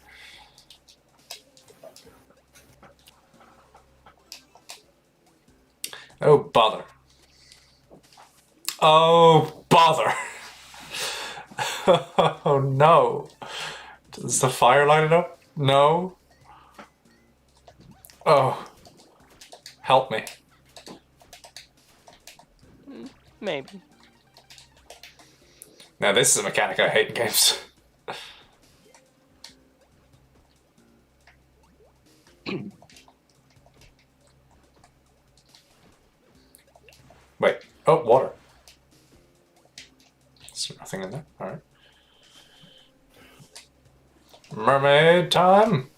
Oh, bother. Oh, bother. Oh, no. Does the fire light it up? No. Oh. Help me. Maybe. Now, this is a mechanic I hate in games. Wait. Oh, water. There's nothing in there. Alright. Mermaid time!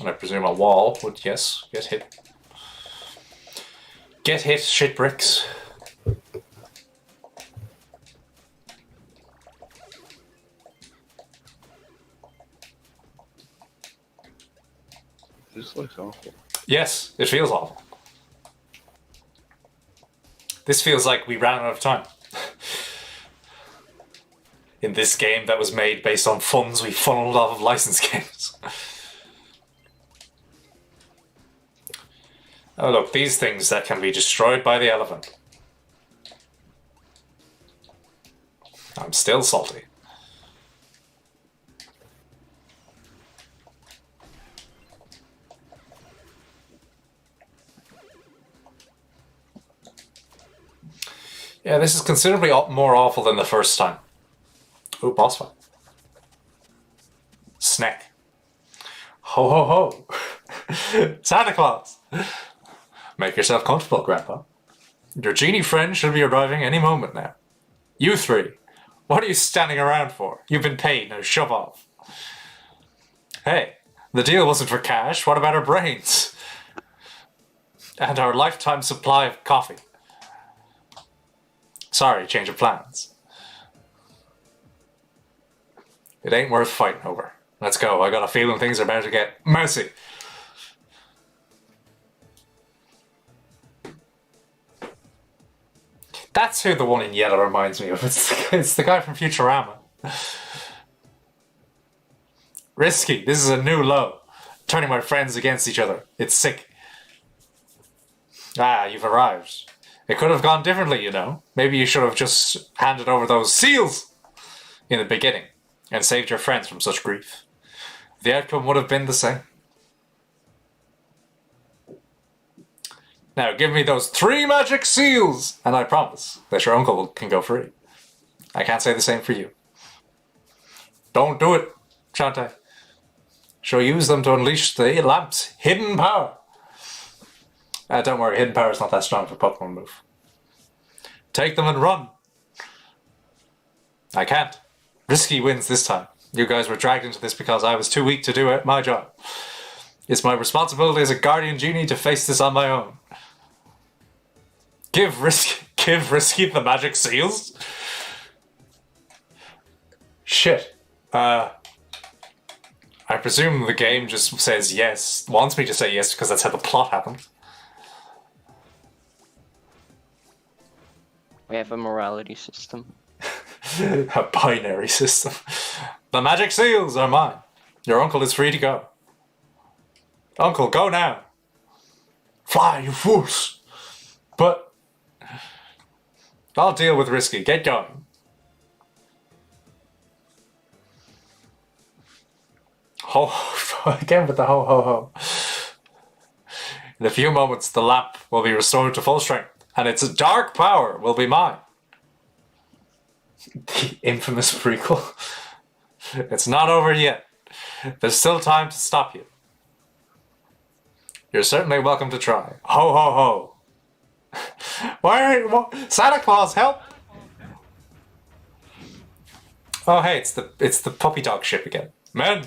And I presume a wall would, yes, get hit. Get hit, shit bricks. This looks awful. Yes, it feels awful. This feels like we ran out of time. In this game that was made based on funds we funneled off of licensed games. Oh look, these things that can be destroyed by the elephant. I'm still salty. Yeah, this is considerably more awful than the first time. Ooh, boss fight. Snack. Ho ho ho. Santa Claus. Make yourself comfortable, Grandpa. Your genie friend should be arriving any moment now. You three, what are you standing around for? You've been paid, now shove off. Hey, the deal wasn't for cash, what about our brains? And our lifetime supply of coffee. Sorry, change of plans. It ain't worth fighting over. Let's go, I got a feeling things are about to get messy. That's who the one in yellow reminds me of. It's the guy from Futurama. Risky, this is a new low. Turning my friends against each other. It's sick. Ah, you've arrived. It could have gone differently, you know. Maybe you should have just handed over those seals in the beginning and saved your friends from such grief. The outcome would have been the same. Now give me those 3 magic seals, and I promise that your uncle can go free. I can't say the same for you. Don't do it, Shantae. She'll use them to unleash the lamp's hidden power. Don't worry, hidden power is not that strong of a Pokemon move. Take them and run. I can't. Risky wins this time. You guys were dragged into this because I was too weak to do my job. It's my responsibility as a guardian genie to face this on my own. Give Risky the magic seals? Shit. I presume the game just says yes, wants me to say yes because that's how the plot happened. We have a morality system. A binary system. The magic seals are mine. Your uncle is free to go. Uncle, go now. Fly, you fools. But I'll deal with Risky. Get going. Ho, again with the ho ho ho. In a few moments, the lamp will be restored to full strength, and its dark power will be mine. The infamous prequel. It's not over yet. There's still time to stop you. You're certainly welcome to try. Ho ho ho. What Santa Claus, help! Oh, hey, it's the puppy dog ship again. Men!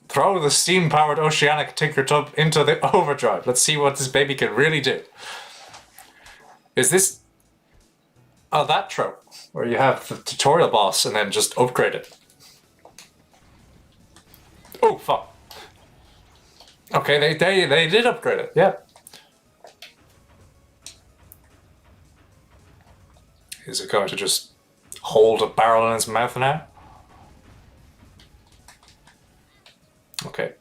Throw the steam-powered oceanic tinker tub into the overdrive. Let's see what this baby can really do. Is this... Oh, that trope, where you have the tutorial boss and then just upgrade it. Oh, fuck. Okay, they did upgrade it, yeah. Is it going to just hold a barrel in its mouth now? Okay.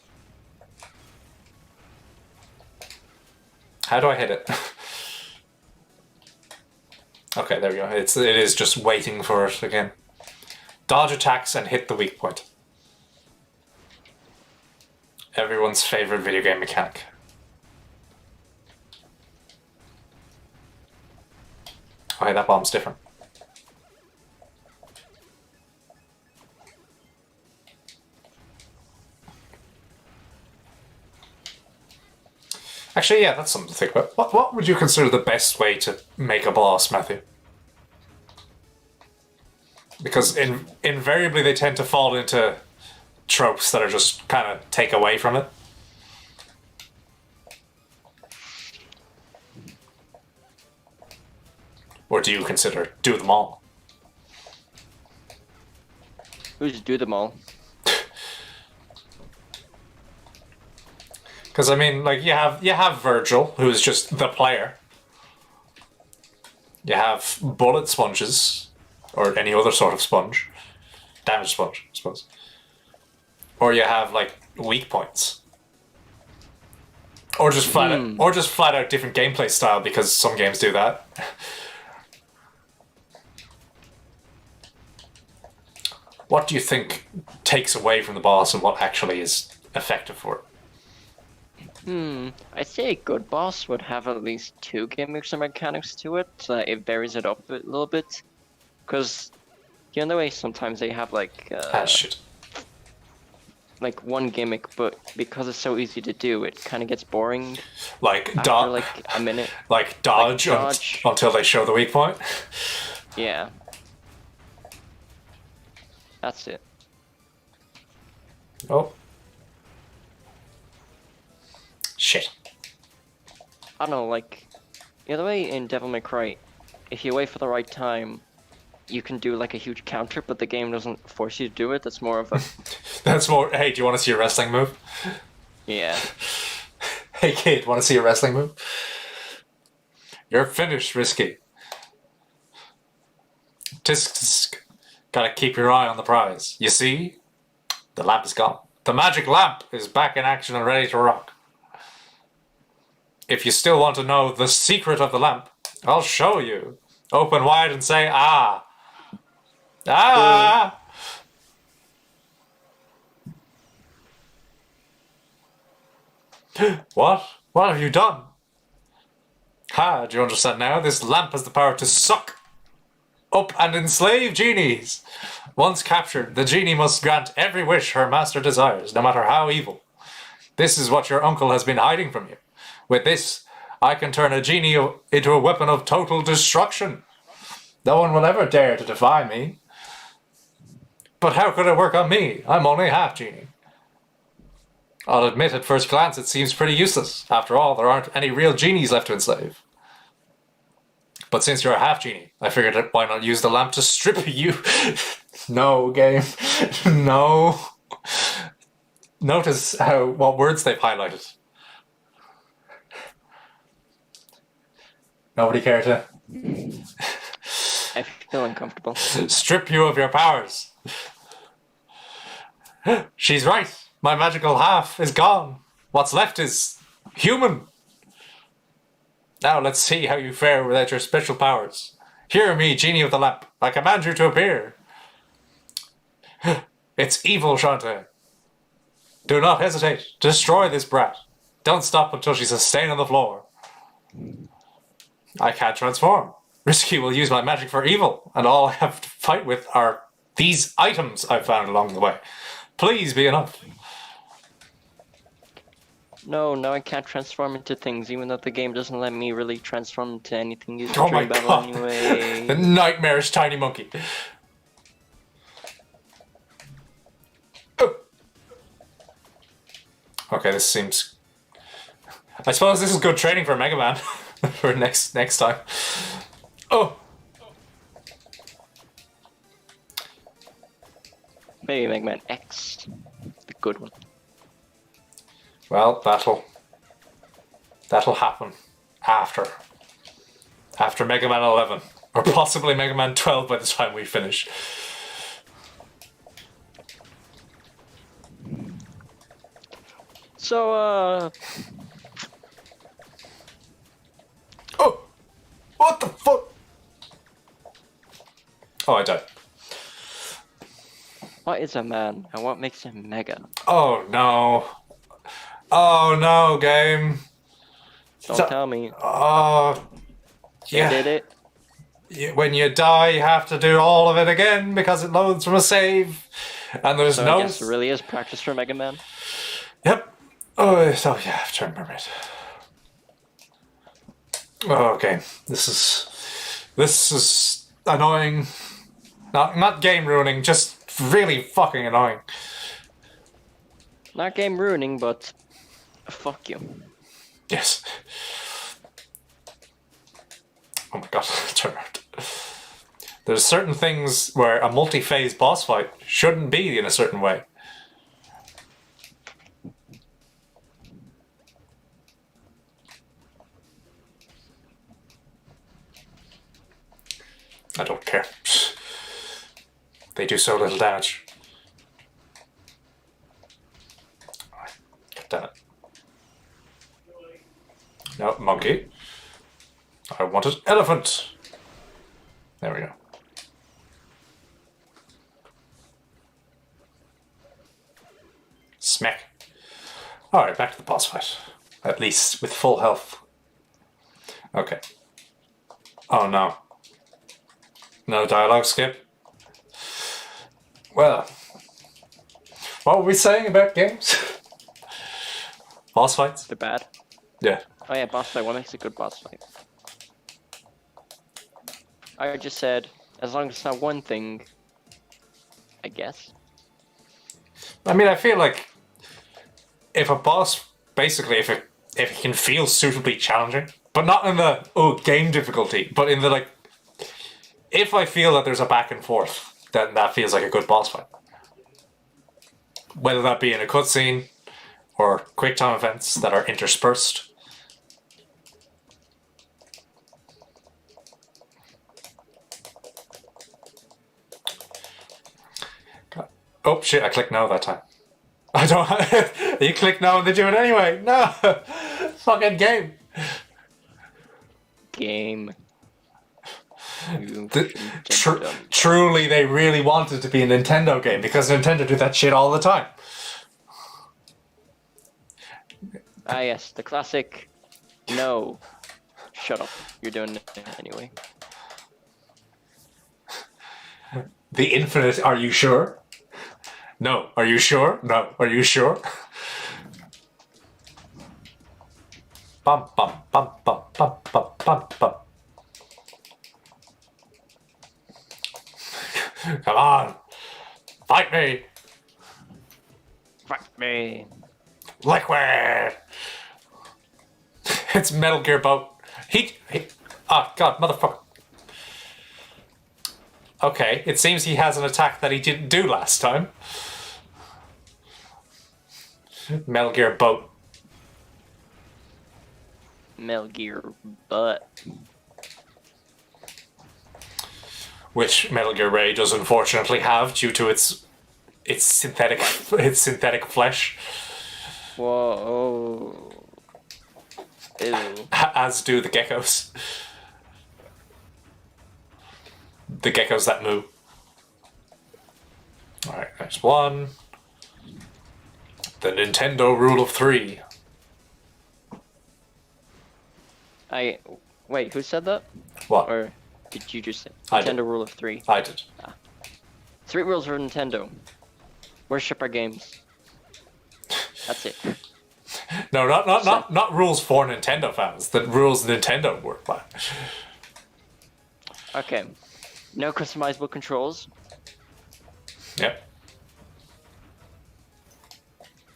How do I hit it? Okay, there we go. It is just waiting for it again. Dodge attacks and hit the weak point. Everyone's favorite video game mechanic. Okay, that bomb's different. Actually, yeah, that's something to think about. What would you consider the best way to make a boss, Matthew? Because invariably they tend to fall into tropes that are just kind of take away from it. Or do you consider do them all? Who's do them all? Because I mean, like you have Virgil, who is just the player. You have bullet sponges, or any other sort of sponge, damage sponge, I suppose. Or you have like weak points, or just flat out different gameplay style because some games do that. What do you think takes away from the boss and what actually is effective for it? I'd say a good boss would have at least 2 gimmicks or mechanics to it, so that it varies it up a little bit. Because, you know the way sometimes they have like... shit. Like one gimmick, but because it's so easy to do, it kind of gets boring. Like after like a minute. Like dodge, until they show the weak point? Yeah. That's it. Oh. Shit. I don't know, like, the other way in Devil May Cry, if you wait for the right time, you can do like a huge counter, but the game doesn't force you to do it. That's more of a... That's more, hey, do you want to see a wrestling move? Yeah. Hey kid, want to see a wrestling move? You're finished, Risky. Tisk tisk. Gotta keep your eye on the prize. You see? The lamp is gone. The magic lamp is back in action and ready to rock. If you still want to know the secret of the lamp, I'll show you. Open wide and say, ah. Ah! What? What have you done? Ha, do you understand now? This lamp has the power to suck up and enslave genies. Once captured, the genie must grant every wish her master desires, no matter how evil. This is what your uncle has been hiding from you. With this, I can turn a genie into a weapon of total destruction. No one will ever dare to defy me. But how could it work on me? I'm only half genie. I'll admit at first glance it seems pretty useless. After all, there aren't any real genies left to enslave. But since you're a half genie, I figured why not use the lamp to strip you? No, game. No. Notice what words they've highlighted. Nobody care to... I feel uncomfortable. Strip you of your powers. She's right. My magical half is gone. What's left is human. Now let's see how you fare without your special powers. Hear me, genie of the lamp. I command you to appear. It's evil, Shantae. Do not hesitate. Destroy this brat. Don't stop until she's a stain on the floor. I can't transform. Risky will use my magic for evil, and all I have to fight with are these items I've found along the way. Please be enough. No, now I can't transform into things, even though the game doesn't let me really transform into anything useful Oh my during battle god! anyway. The nightmarish tiny monkey. Oh. Okay, this seems. I suppose this is good training for Mega Man for next time. Oh. Maybe Mega Man X, the good one. Well, that'll happen after Mega Man 11, or possibly Mega Man 12 by the time we finish. So, Oh! What the fuck? Oh, I died. what is a man, and what makes him mega? Oh no. Oh no, game. Don't tell me. Oh. You did it. When you die, you have to do all of it again because it loads from a save. And there's So no. I guess it really is practice for Mega Man. Yep. Oh, so yeah, I have to remember it. Oh, okay. This is annoying. Not game ruining, just really fucking annoying. Not game ruining, but fuck you. Yes. Oh my god, turn around. There's certain things where a multi-phase boss fight shouldn't be in a certain way. I don't care. They do so little damage. Damn it. No, monkey. I wanted elephant. There we go. Smack. Alright, back to the boss fight. At least with full health. Okay. Oh no. No dialogue skip. Well. What were we saying about games? Boss fights? They're bad. Yeah. Oh yeah, boss fight. What makes a good boss fight? I just said, as long as it's not one thing, I guess. I mean, I feel like if a boss, basically, if it can feel suitably challenging, but not in the game difficulty, but in the like, if I feel that there's a back and forth, then that feels like a good boss fight. Whether that be in a cutscene or quick time events that are interspersed. Oh shit, I clicked no that time. I don't. You click no and they do it anyway. No! Fucking game. Game. Truly, they really wanted to be a Nintendo game because Nintendo do that shit all the time. Ah yes, the classic. No. Shut up. You're doing it anyway. The infinite, are you sure? No. Are you sure? No. Are you sure? Bum bum bum bum bum bum bum bum. Come on. Fight me. Fuck me. Liquid. It's Metal Gear Boat. He. Oh god, motherfucker. Okay, it seems he has an attack that he didn't do last time. Metal Gear Boat. Metal Gear butt. Which Metal Gear Ray does unfortunately have due to its synthetic flesh. Whoa. Ew. As do the geckos. The geckos that move. Alright, there's one. The Nintendo rule of 3. Wait, who said that? What? Or did you just say I did. Nintendo rule of 3? I did. 3 rules for Nintendo. Worship our games. That's it. No, not rules for Nintendo fans. The rules Nintendo work by. Okay. No customizable controls. Yep.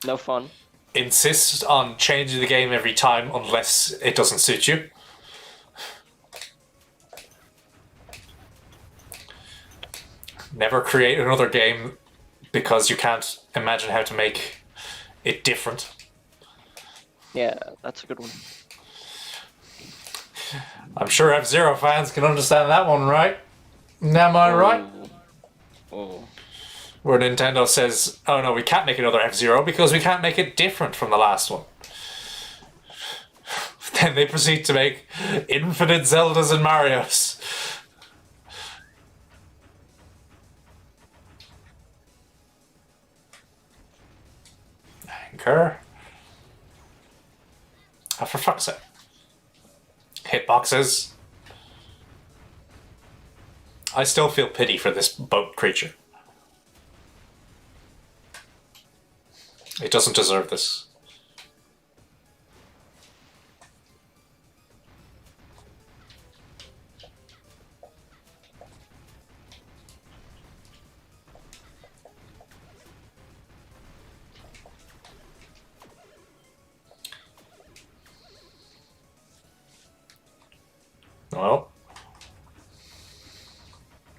No fun. Insist on changing the game every time unless it doesn't suit you. Never create another game because you can't imagine how to make it different. Yeah, that's a good one. I'm sure F-Zero fans can understand that one, right? Am I right? Oh. Where Nintendo says, oh no, we can't make another F-Zero because we can't make it different from the last one. Then they proceed to make infinite Zeldas and Marios. Anchor. Oh, for fuck's sake. Hitboxes. I still feel pity for this boat creature. It doesn't deserve this. Well.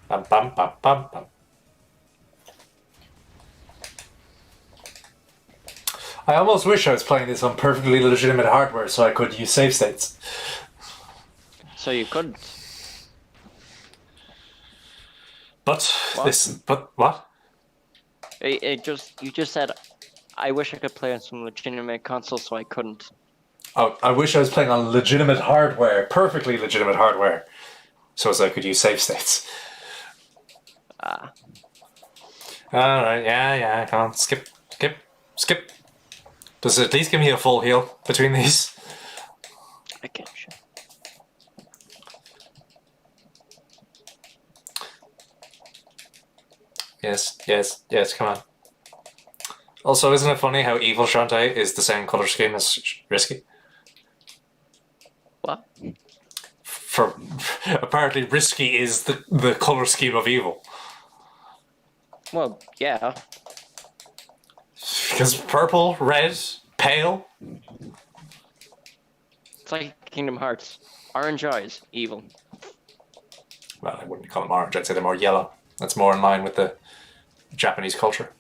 Bum, bum, bum, bum, bum. I almost wish I was playing this on perfectly legitimate hardware so I could use save states. So you could. But What? but what? You just said, I wish I could play on some legitimate console, so I couldn't. Oh, I wish I was playing on legitimate hardware, perfectly legitimate hardware, so as I could use save states. Ah. Alright, yeah, come on, skip. Does it at least give me a full heal between these? I get you. Yes, come on. Also, isn't it funny how evil Shantae is the same color scheme as Risky? What? For apparently Risky is the color scheme of evil. Well, yeah. Because purple, red, pale. It's like Kingdom Hearts. Orange eyes, evil. Well, I wouldn't call them orange, I'd say they're more yellow. That's more in line with the Japanese culture.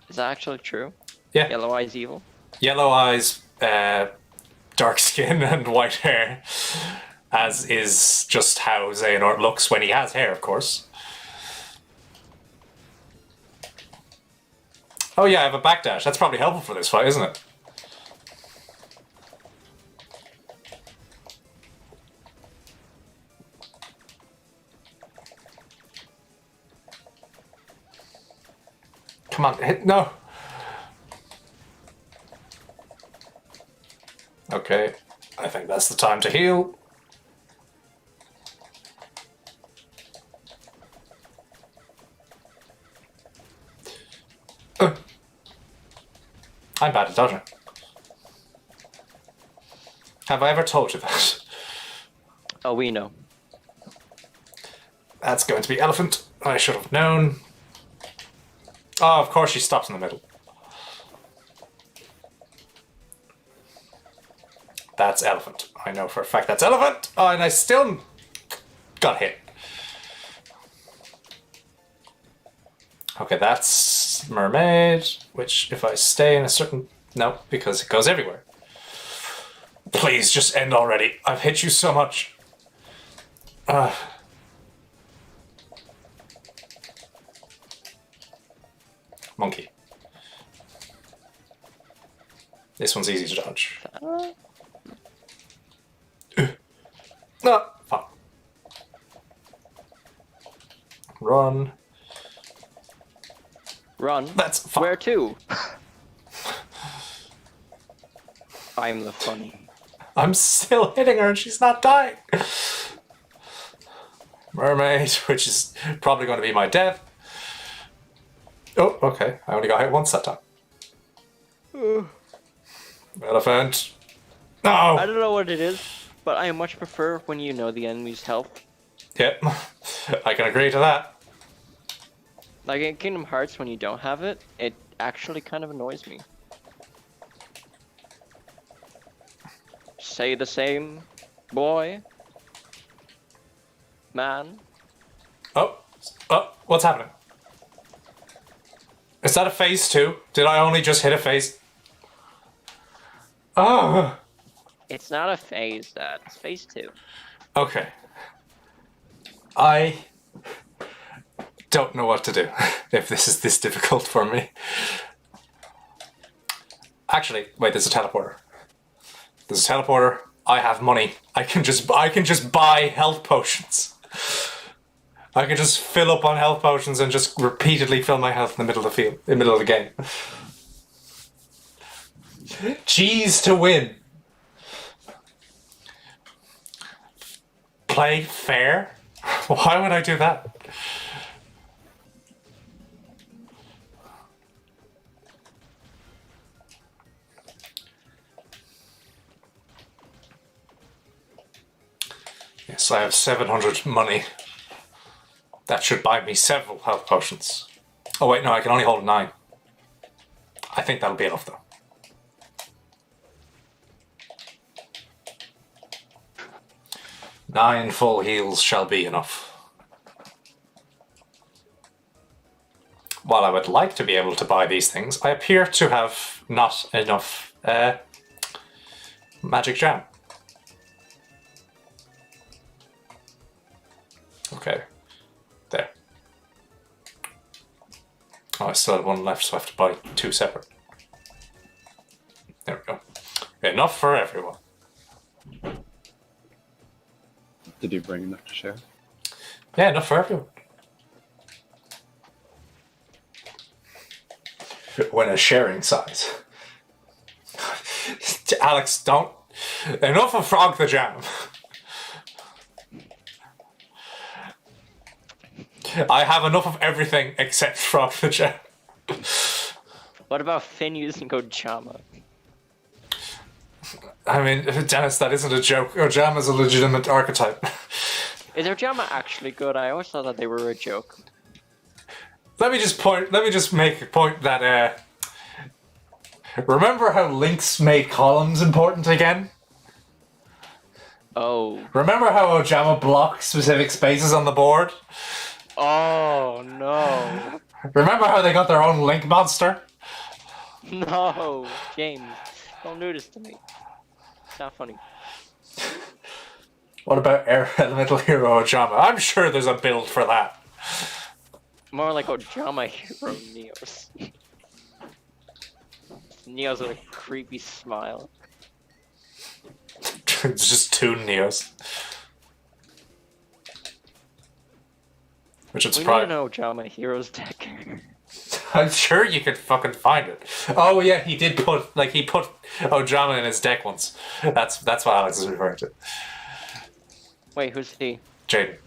Is that actually true? Yeah. Yellow eyes, evil? Yellow eyes, dark skin, and white hair. As is just how Xehanort looks when he has hair, of course. Oh yeah, I have a backdash. That's probably helpful for this fight, isn't it? Come on, hit, no! Okay, I think that's the time to heal. I'm bad at dodging. Have I ever told you that? Oh, we know. That's going to be elephant. I should have known. Oh, of course she stops in the middle. That's elephant. I know for a fact that's elephant. Oh, and I still got hit. Okay, that's mermaid, which if I stay in a certain... No, because it goes everywhere. Please, just end already. I've hit you so much. Monkey. This one's easy to dodge. No, fuck. Run. Run. That's fuck. Where to? I'm the funny. I'm still hitting her and she's not dying. Mermaid, which is probably going to be my death. Oh, okay. I only got hit once that time. Elephant. I No! don't know what it is, but I much prefer when you know the enemy's health. Yep. I can agree to that. Like in Kingdom Hearts, when you don't have it, it actually kind of annoys me. Say the same, boy. Man. Oh. Oh, what's happening? Is that a phase 2? Did I only just hit a phase? Oh. It's not a phase, Dad. It's phase 2. Okay. I don't know what to do if this is this difficult for me. Actually, wait, there's a teleporter. There's a teleporter. I have money. I can just buy health potions. I can just fill up on health potions and just repeatedly fill my health in the middle of the field, in the middle of the game. Cheese to win. Play fair? Why would I do that? Yes, I have 700 money. That should buy me several health potions. Oh wait, no, I can only hold 9. I think that'll be enough though. 9 full heals shall be enough. While I would like to be able to buy these things, I appear to have not enough magic jam. Okay, there. Oh, I still have 1 left, so I have to buy 2 separate. There we go. Enough for everyone. Did you bring enough to share? Yeah, enough for everyone. When a sharing size. Alex, don't. Enough of Frog the Jam. I have enough of everything except Frog the Jam. What about Finn using Ojama? I mean, Dennis, that isn't a joke. Ojama is a legitimate archetype. Is Ojama actually good? I always thought that they were a joke. Let me just make a point that, remember how links made columns important again? Oh. Remember how Ojama blocked specific spaces on the board? Oh, no. Remember how they got their own link monster? No, James. Don't do this to me. It's not funny. What about Air Elemental Hero Ojama? I'm sure there's a build for that. More like Ojama Hero Neos. Neos with a creepy smile. It's just 2 Neos. Which would We need surprise. an Ojama Heroes deck. I'm sure you could fucking find it. Oh yeah, he did put Ojama in his deck once. That's what Alex is referring to. Wait, who's he? Jaden.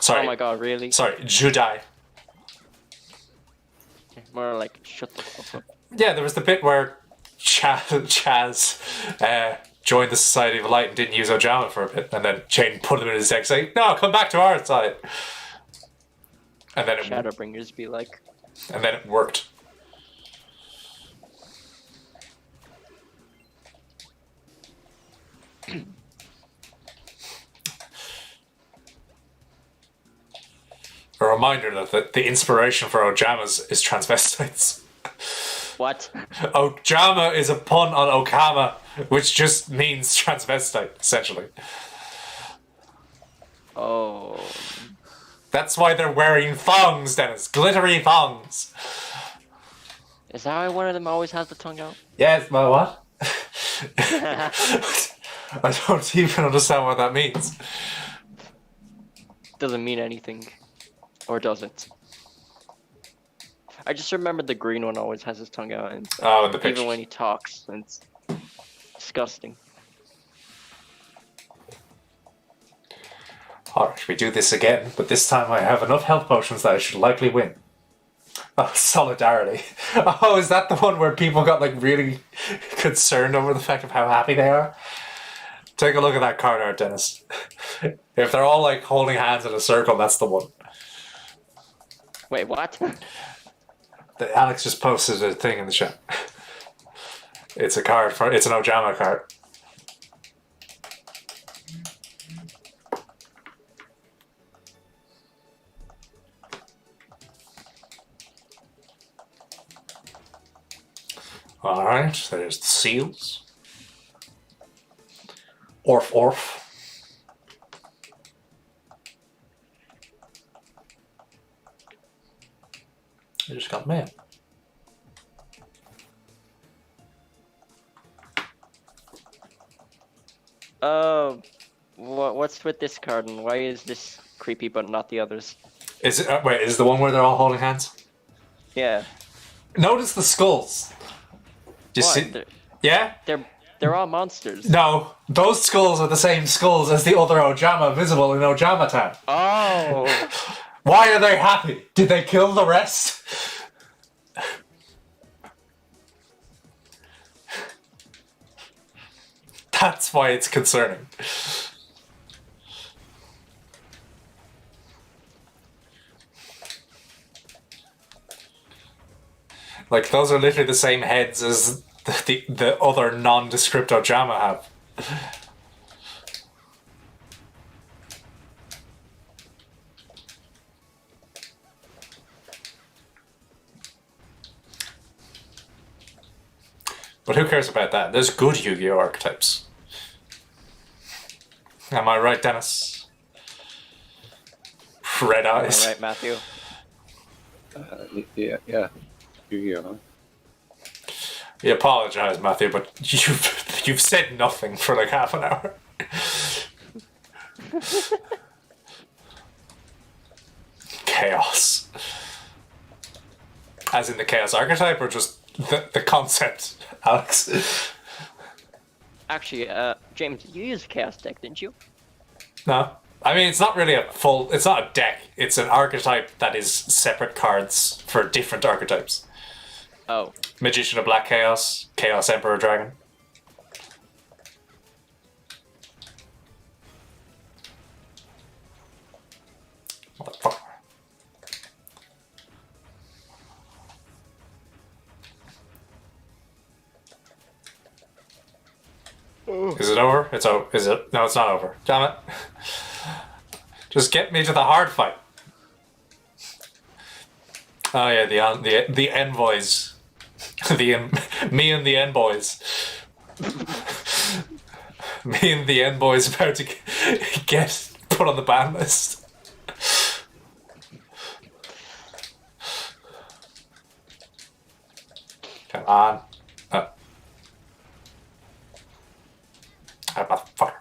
Sorry. Oh my god, really? Sorry, Judai. More like, shut the fuck up. Yeah, there was the bit where Chaz joined the Society of Light and didn't use Ojama for a bit, and then Jaden put him in his deck saying, "No, come back to our side." And then Shadowbringers be like. And then it worked. A reminder that the inspiration for Ojamas is transvestites. What? Ojama is a pun on Okama, which just means transvestite, essentially. Oh. That's why they're wearing thongs, Dennis. Glittery thongs. Is that why one of them always has the tongue out? Yes, but what? I don't even understand what that means. Doesn't mean anything. Or does it? I just remember the green one always has his tongue out, and Oh, in the picture. even when he talks, and it's disgusting. Alright, we do this again, but this time I have enough health potions that I should likely win. Oh, solidarity. Oh, is that the one where people got like really concerned over the fact of how happy they are. Take a look at that card art, Dennis. If they're all like holding hands in a circle, that's the one. Wait, what? Alex just posted a thing in the chat. It's a card for. It's an Ojama card. All right, there's the seals. Orf, orf. I just got mail. What's with this card and why is this creepy but not the others? Is it? Wait, is it the one where they're all holding hands? Yeah. Notice the skulls. Do you What? see? Yeah. They're all monsters. No, those skulls are the same skulls as the other Ojama visible in Ojama Town. Oh. Why are they happy? Did they kill the rest? That's why it's concerning. Like, those are literally the same heads as the other nondescript Ojama have. But who cares about that? There's good Yu-Gi-Oh! Archetypes. Am I right, Dennis? Red eyes. All right, Matthew. Yeah. Yu-Gi-Oh! You apologise, Matthew, but you've said nothing for like half an hour. Chaos. As in the chaos archetype, or just the concept, Alex? Actually, James, you used a chaos deck, didn't you? No. I mean, it's not really it's not a deck. It's an archetype that is separate cards for different archetypes. Oh. Magician of Black Chaos, Chaos Emperor Dragon. Motherfucker. Is it over? It's over. Is it? No, it's not over. Damn it. Just get me to the hard fight. Oh yeah, the envoys. Me and the envoys. Me and the envoys about to get put on the ban list. Come on. Oh. Motherfucker.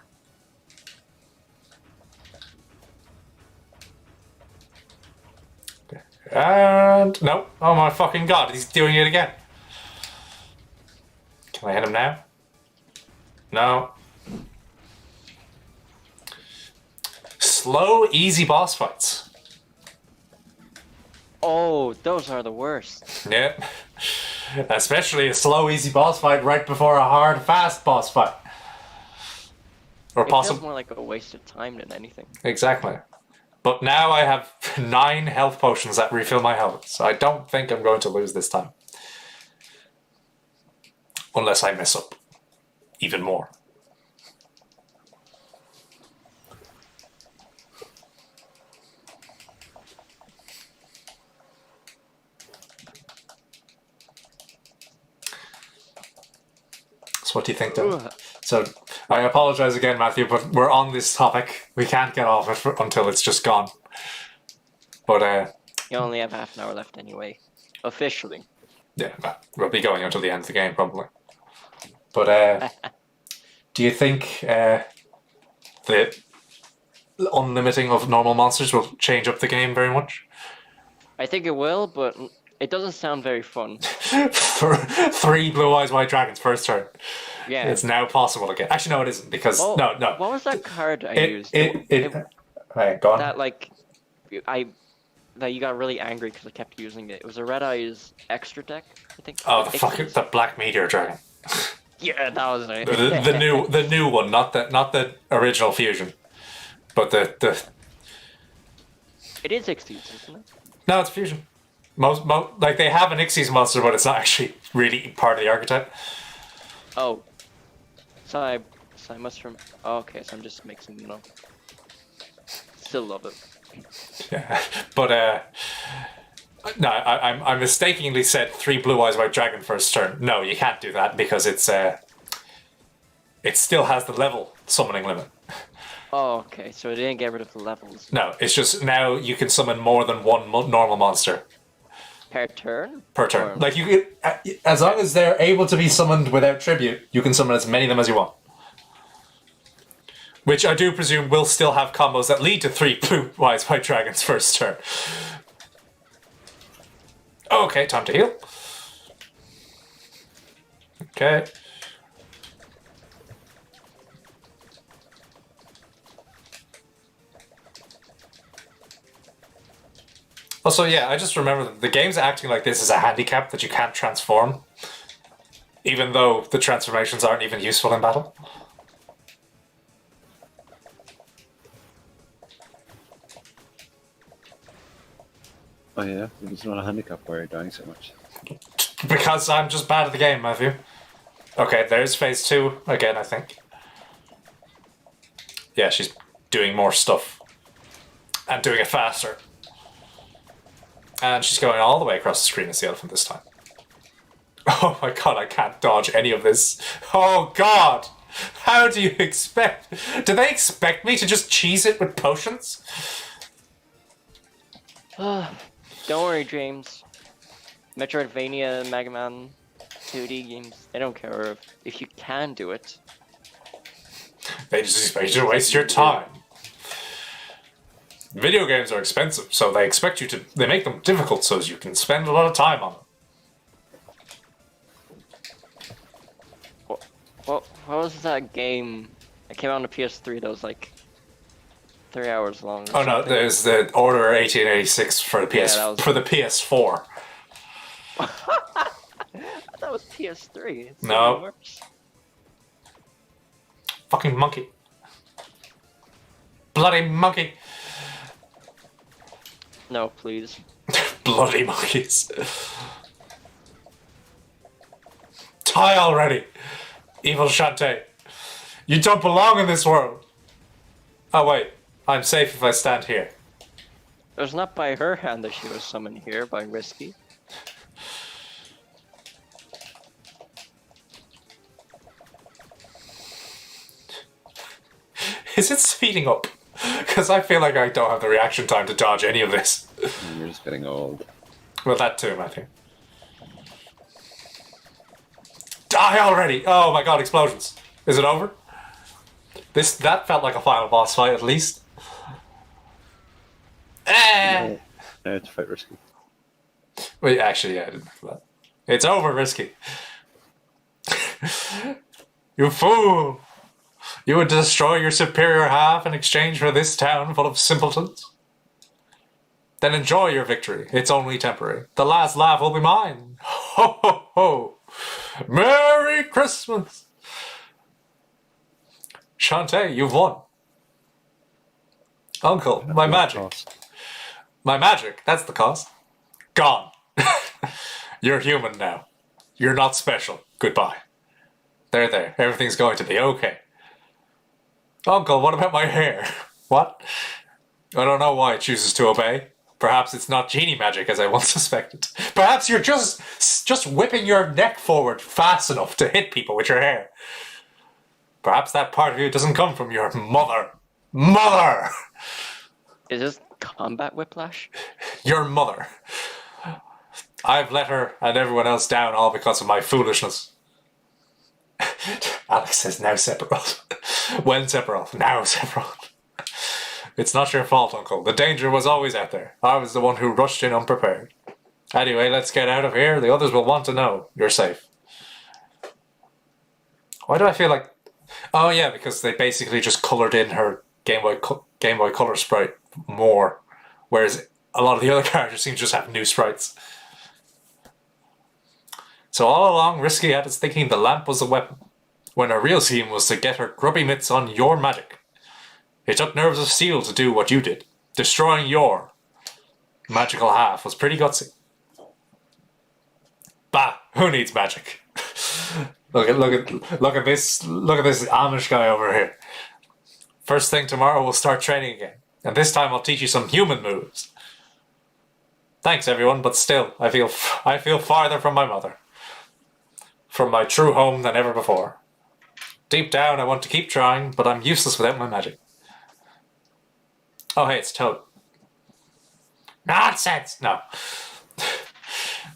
And no. Oh my fucking god, he's doing it again. Can I hit him now? No. Slow, easy boss fights. Oh, those are the worst. Yeah. Especially a slow, easy boss fight right before a hard, fast boss fight. Or It feels possibly. more like a waste of time than anything. Exactly. But now I have 9 health potions that refill my health, so I don't think I'm going to lose this time. Unless I mess up even more. So what do you think, then? Ugh. So I apologize again, Matthew, but we're on this topic. We can't get off it until it's just gone. But You only have half an hour left anyway. Officially. yeah, we'll be going until the end of the game probably. But do you think the unlimiting of normal monsters will change up the game very much? I think it will, but it doesn't sound very fun. 3 blue eyes white dragons first turn. Yeah. It's now possible again. Actually, no, it isn't because Oh, no. What was that card I It, used? Right, go on. That like, that you got really angry because I kept using it. It was a Red Eyes extra deck, I think. Oh, the black meteor dragon. Yeah, that was right. The new one, not the original fusion, but the It is Xyz, isn't it? no, it's fusion. Most like they have an Xyz monster, but it's not actually really part of the archetype. Oh. So I must oh, okay, so I'm just mixing them up. Still love it. Yeah, but no, I mistakenly said 3 blue eyes white dragon first turn. No, you can't do that because it still has the level summoning limit. Oh, okay, so it didn't get rid of the levels. No, it's just now you can summon more than one normal monster Per turn? per turn. Or- Like you can, as long as they're able to be summoned without tribute, you can summon as many of them as you want. Which I do presume will still have combos that lead to 3 blue eyes white dragons first turn. Okay, time to heal. Okay. Also, yeah, I just remember that the game's acting like this is a handicap that you can't transform, even though the transformations aren't even useful in battle. Oh yeah, it was not a handicap why you're dying so much. Because I'm just bad at the game, Matthew. Okay, there's phase 2 again, I think. Yeah, she's doing more stuff. And doing it faster. And she's going all the way across the screen as the elephant this time. Oh my god, I can't dodge any of this. Oh god! How do you expect... Do they expect me to just cheese it with potions? Don't worry, James. Metroidvania, Mega Man, 2D games, they don't care if you can do it. They just expect you to waste your time. Video games are expensive, so they expect you to... They make them difficult so you can spend a lot of time on them. What was that game that came out on the PS3 that was like 3 hours long? Oh no, there's the Order 1886 for the for the PS4. That was PS3. It's No. even worse. Fucking monkey. Bloody monkey. No, please. Bloody monkeys. Die already, evil Shantae. You don't belong in this world. Oh wait, I'm safe if I stand here. It was not by her hand that she was summoned here, by Risky. Is it speeding up? Because I feel like I don't have the reaction time to dodge any of this. You're just getting old. Well, that too, Matthew. Die already! Oh my god, explosions. Is it over? That felt like a final boss fight, at least. No, it's quite risky. Wait, actually, yeah, I didn't do that. It's over, Risky. You fool! You would destroy your superior half in exchange for this town full of simpletons? Then enjoy your victory. It's only temporary. The last laugh will be mine. Ho ho ho! Merry Christmas! Shantae, you've won. Uncle, my magic. My magic, that's the cost. Gone. You're human now. You're not special. Goodbye. There. Everything's going to be okay. Uncle, what about my hair? What? I don't know why it chooses to obey. Perhaps it's not genie magic as I once suspected. Perhaps you're just whipping your neck forward fast enough to hit people with your hair. Perhaps that part of you doesn't come from your mother. Mother! Is this combat whiplash? Your mother. I've let her and everyone else down all because of my foolishness. Alex says now Sephiroth. When Sephiroth? Now Sephiroth. It's not your fault, Uncle. The danger was always out there. I was the one who rushed in unprepared. Anyway, let's get out of here. The others will want to know you're safe. Why do I feel like... Oh yeah, because they basically just coloured in her Game Boy Color sprite more. Whereas a lot of the other characters seem to just have new sprites. So all along, Risky had us thinking the lamp was a weapon, when her real scheme was to get her grubby mitts on your magic. It took nerves of steel to do what you did. Destroying your magical half was pretty gutsy. Bah! Who needs magic? look at this Amish guy over here. First thing tomorrow, we'll start training again, and this time I'll teach you some human moves. Thanks, everyone, but still, I feel farther from my mother, from my true home than ever before. Deep down, I want to keep trying, but I'm useless without my magic. Oh, hey, it's Toad. Nonsense! No.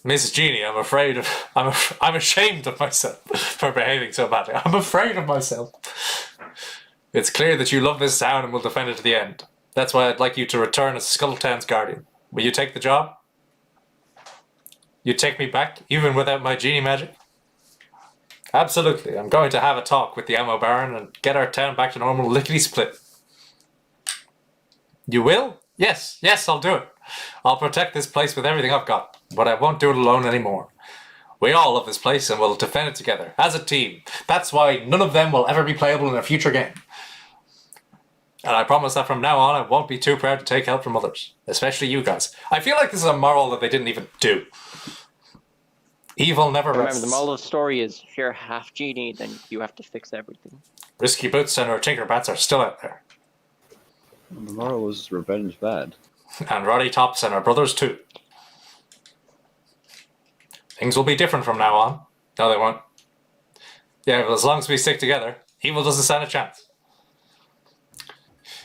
Miss Jeannie, I'm ashamed of myself for behaving so badly. I'm afraid of myself. It's clear that you love this town and will defend it to the end. That's why I'd like you to return as Scuttletown's guardian. Will you take the job? You take me back, even without my genie magic? Absolutely. I'm going to have a talk with the ammo baron and get our town back to normal lickety-split. You will? Yes, I'll do it. I'll protect this place with everything I've got, but I won't do it alone anymore. We all love this place and we'll defend it together, as a team. That's why none of them will ever be playable in a future game. And I promise that from now on I won't be too proud to take help from others, especially you guys. I feel like this is a moral that they didn't even do. Evil never rests. Remember, the moral of the story is if you're half genie, then you have to fix everything. Risky Boots and her Tinkerbats are still out there. The moral was revenge bad. And Roddy Tops and her brothers too. Things will be different from now on. No, they won't. Yeah, but as long as we stick together, evil doesn't stand a chance.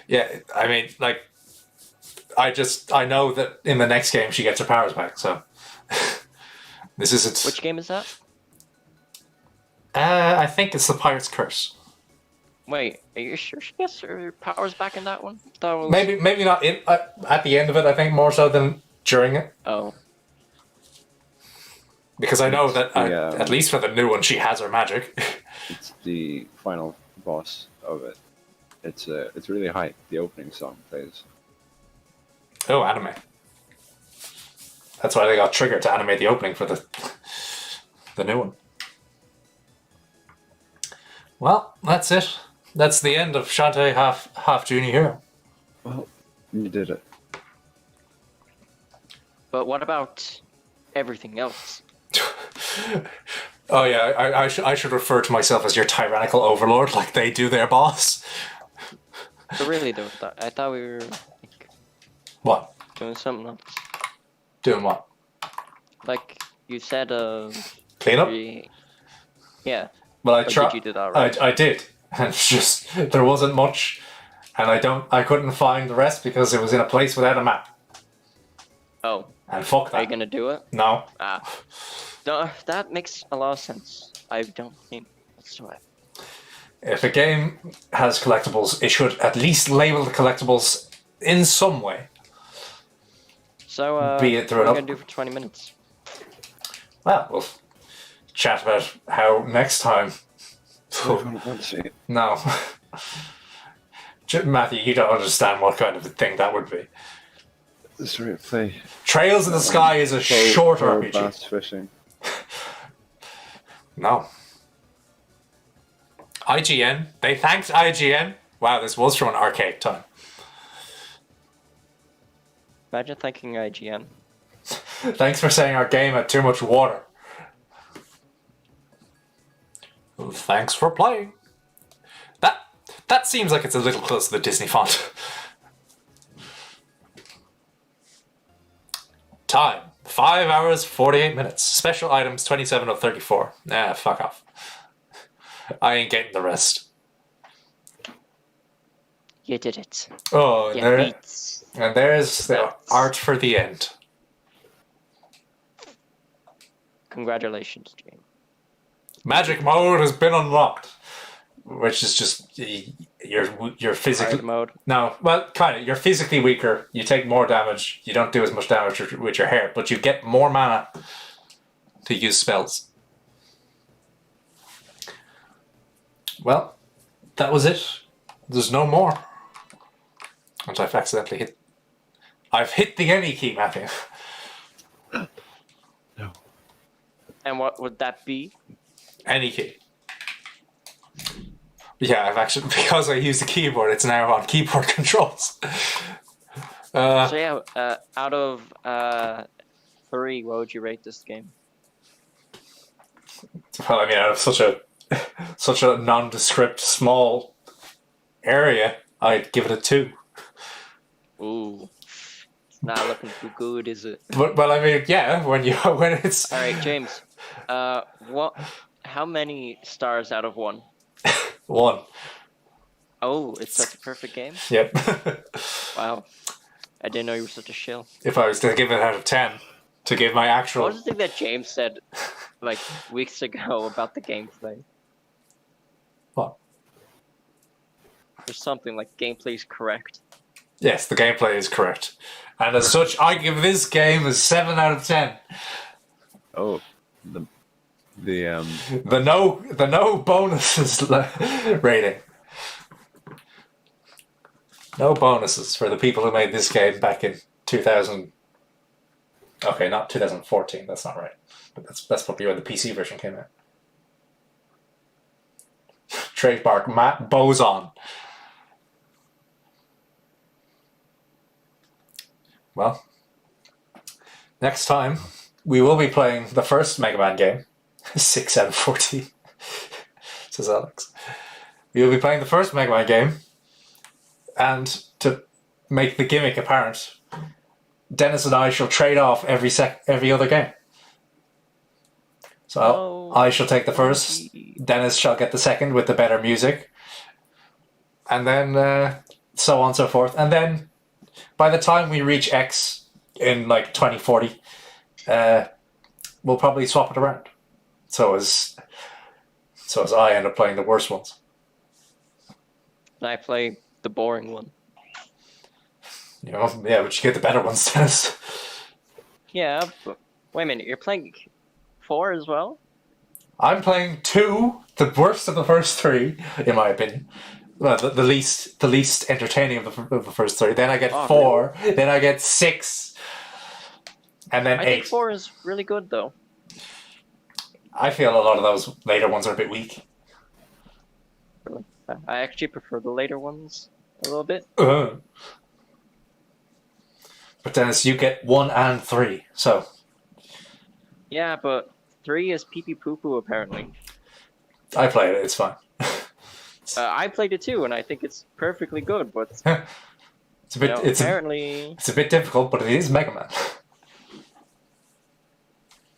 Yeah, I mean, like, I know that in the next game she gets her powers back, so. This isn't. Which game is that? I think it's the Pirate's Curse. Wait, are you sure she gets her powers back in that one? That was... Maybe not in at the end of it. I think more so than during it. Oh. Because I know that at least for the new one, she has her magic. It's the final boss of it. It's really hype. The opening song plays. Oh, anime. That's why they got triggered to animate the opening for the new one. Well, that's it. That's the end of Shantae half Junior Hero. Well, you did it. But what about everything else? Oh yeah, I should refer to myself as your tyrannical overlord, like they do their boss. But really, though, I thought we were like, What? doing something else. Doing what? Like you said, Clean up? Yeah. Well, Or did you do that right? I did, and it's just there wasn't much, and I couldn't find the rest because it was in a place without a map. Oh. And fuck that. Are you gonna do it? No. No, that makes a lot of sense. I don't think that's the way. If a game has collectibles, it should at least label the collectibles in some way. So, Be it through what it are we up. gonna do for 20 minutes? Well, we'll chat about how next time. No. Matthew, you don't understand what kind of a thing that would be. Sorry, play. Trails in the Sky is a short RPG. Bass fishing. No. IGN. They thanked IGN. Wow, this was from an archaic time. Imagine thanking IGN. Thanks for saying our game had too much water. Thanks for playing. That seems like it's a little close to the Disney font. Time. 5 hours, 48 minutes. Special items, 27 of 34. Fuck off. I ain't getting the rest. You did it. Oh, Yeah, and there's the art for the end. Congratulations, Jane. Magic mode has been unlocked, which is just you're physically Hard mode. no, well, kind of. You're physically weaker. You take more damage. You don't do as much damage with your hair, but you get more mana to use spells. Well, that was it. There's no more. And I've accidentally hit. I've hit the any key, Matthew. No. And what would that be? Any key. Yeah, I've actually, because I use the keyboard, it's now on keyboard controls. So yeah, out of 3, what would you rate this game? Well, I mean, out of such a nondescript, small area, I'd give it a 2. Ooh, it's not looking too good, is it? But well, I mean, yeah, when it's All right, James. How many stars out of 1? 1. Oh, it's such a perfect game. Yep. Wow, I didn't know you were such a shill. If I was to give it out of 10, to give my actual. What was the thing that James said like weeks ago about the gameplay? What? There's something like gameplay's correct. Yes, the gameplay is correct, and as such, I give this game a 7 out of 10. Oh, the The no bonuses rating. No bonuses for the people who made this game back in 2000. Okay, not 2014. That's not right. But that's probably when the PC version came out. Trademark Matt Boson. Well, next time we will be playing the first Mega Man game. 6 out of 14, says Alex. We will be playing the first Mega Man game, and to make the gimmick apparent, Dennis and I shall trade off every other game. So I shall take the first, Dennis shall get the second with the better music, and then so on and so forth. And then by the time we reach X in like 2040, we'll probably swap it around. So as I end up playing the worst ones. And I play the boring one. You know, yeah, but you get the better ones, Dennis. Yeah, but wait a minute, you're playing 4 as well? I'm playing 2, the worst of the first 3, in my opinion. Well, the least entertaining of the first 3. Then I get 4. Really? Then I get 6, and then 8. I think 4 is really good though. I feel a lot of those later ones are a bit weak. Really? I actually prefer the later ones a little bit. But Dennis, you get 1 and 3, so. Yeah, but 3 is pee-pee poo-poo apparently. I played it, it's fine. I played it too, and I think it's perfectly good, but it's a bit. It's a bit difficult, but it is Mega Man.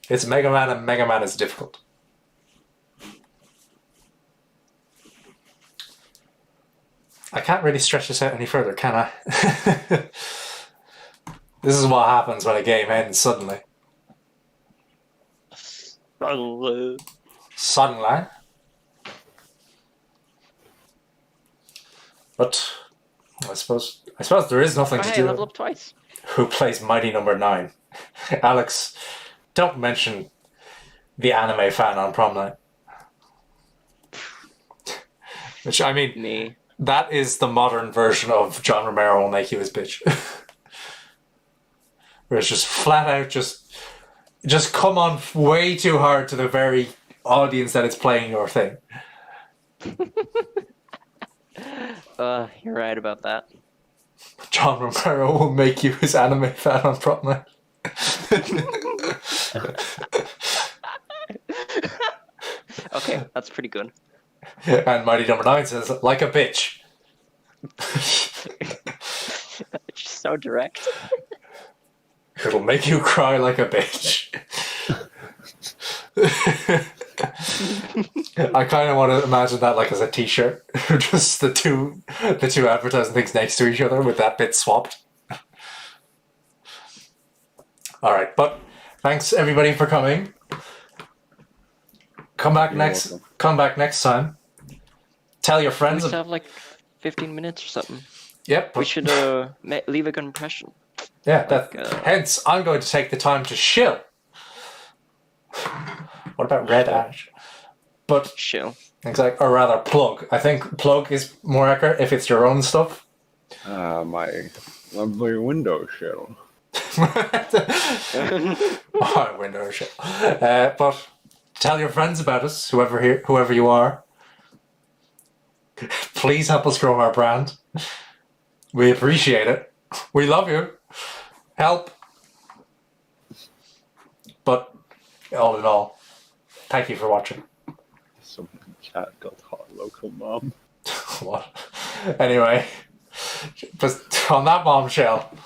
It's Mega Man, and Mega Man is difficult. I can't really stretch this out any further, can I? This is what happens when a game ends suddenly. Suddenly. But I suppose there is nothing to do. Level up twice. Who plays Mighty Number 9? Alex, don't mention the anime fan on prom night. Which, I mean, Me. That is the modern version of John Romero will make you his bitch. Where it's just flat out just come on way too hard to the very audience that is playing your thing. You're right about that. John Romero will make you his anime fan on prom night. Okay, that's pretty good. And Mighty Number 9 says, like a bitch. It's just so direct. It'll make you cry like a bitch. I kind of want to imagine that like as a t-shirt. Just the two advertising things next to each other with that bit swapped. Alright, but thanks everybody for coming. Come back next time. Tell your friends. We have like 15 minutes or something. Yep. We should leave a good impression. Yeah, hence I'm going to take the time to shill. What about Red Ash? But shill. Exactly, or rather plug. I think plug is more accurate if it's your own stuff. My lovely window shill. My window shill. But Tell your friends about us, whoever you are. Please help us grow our brand. We appreciate it. We love you. Help. But all in all, thank you for watching. Someone in chat got hot local mom. What? Anyway, just on that bombshell,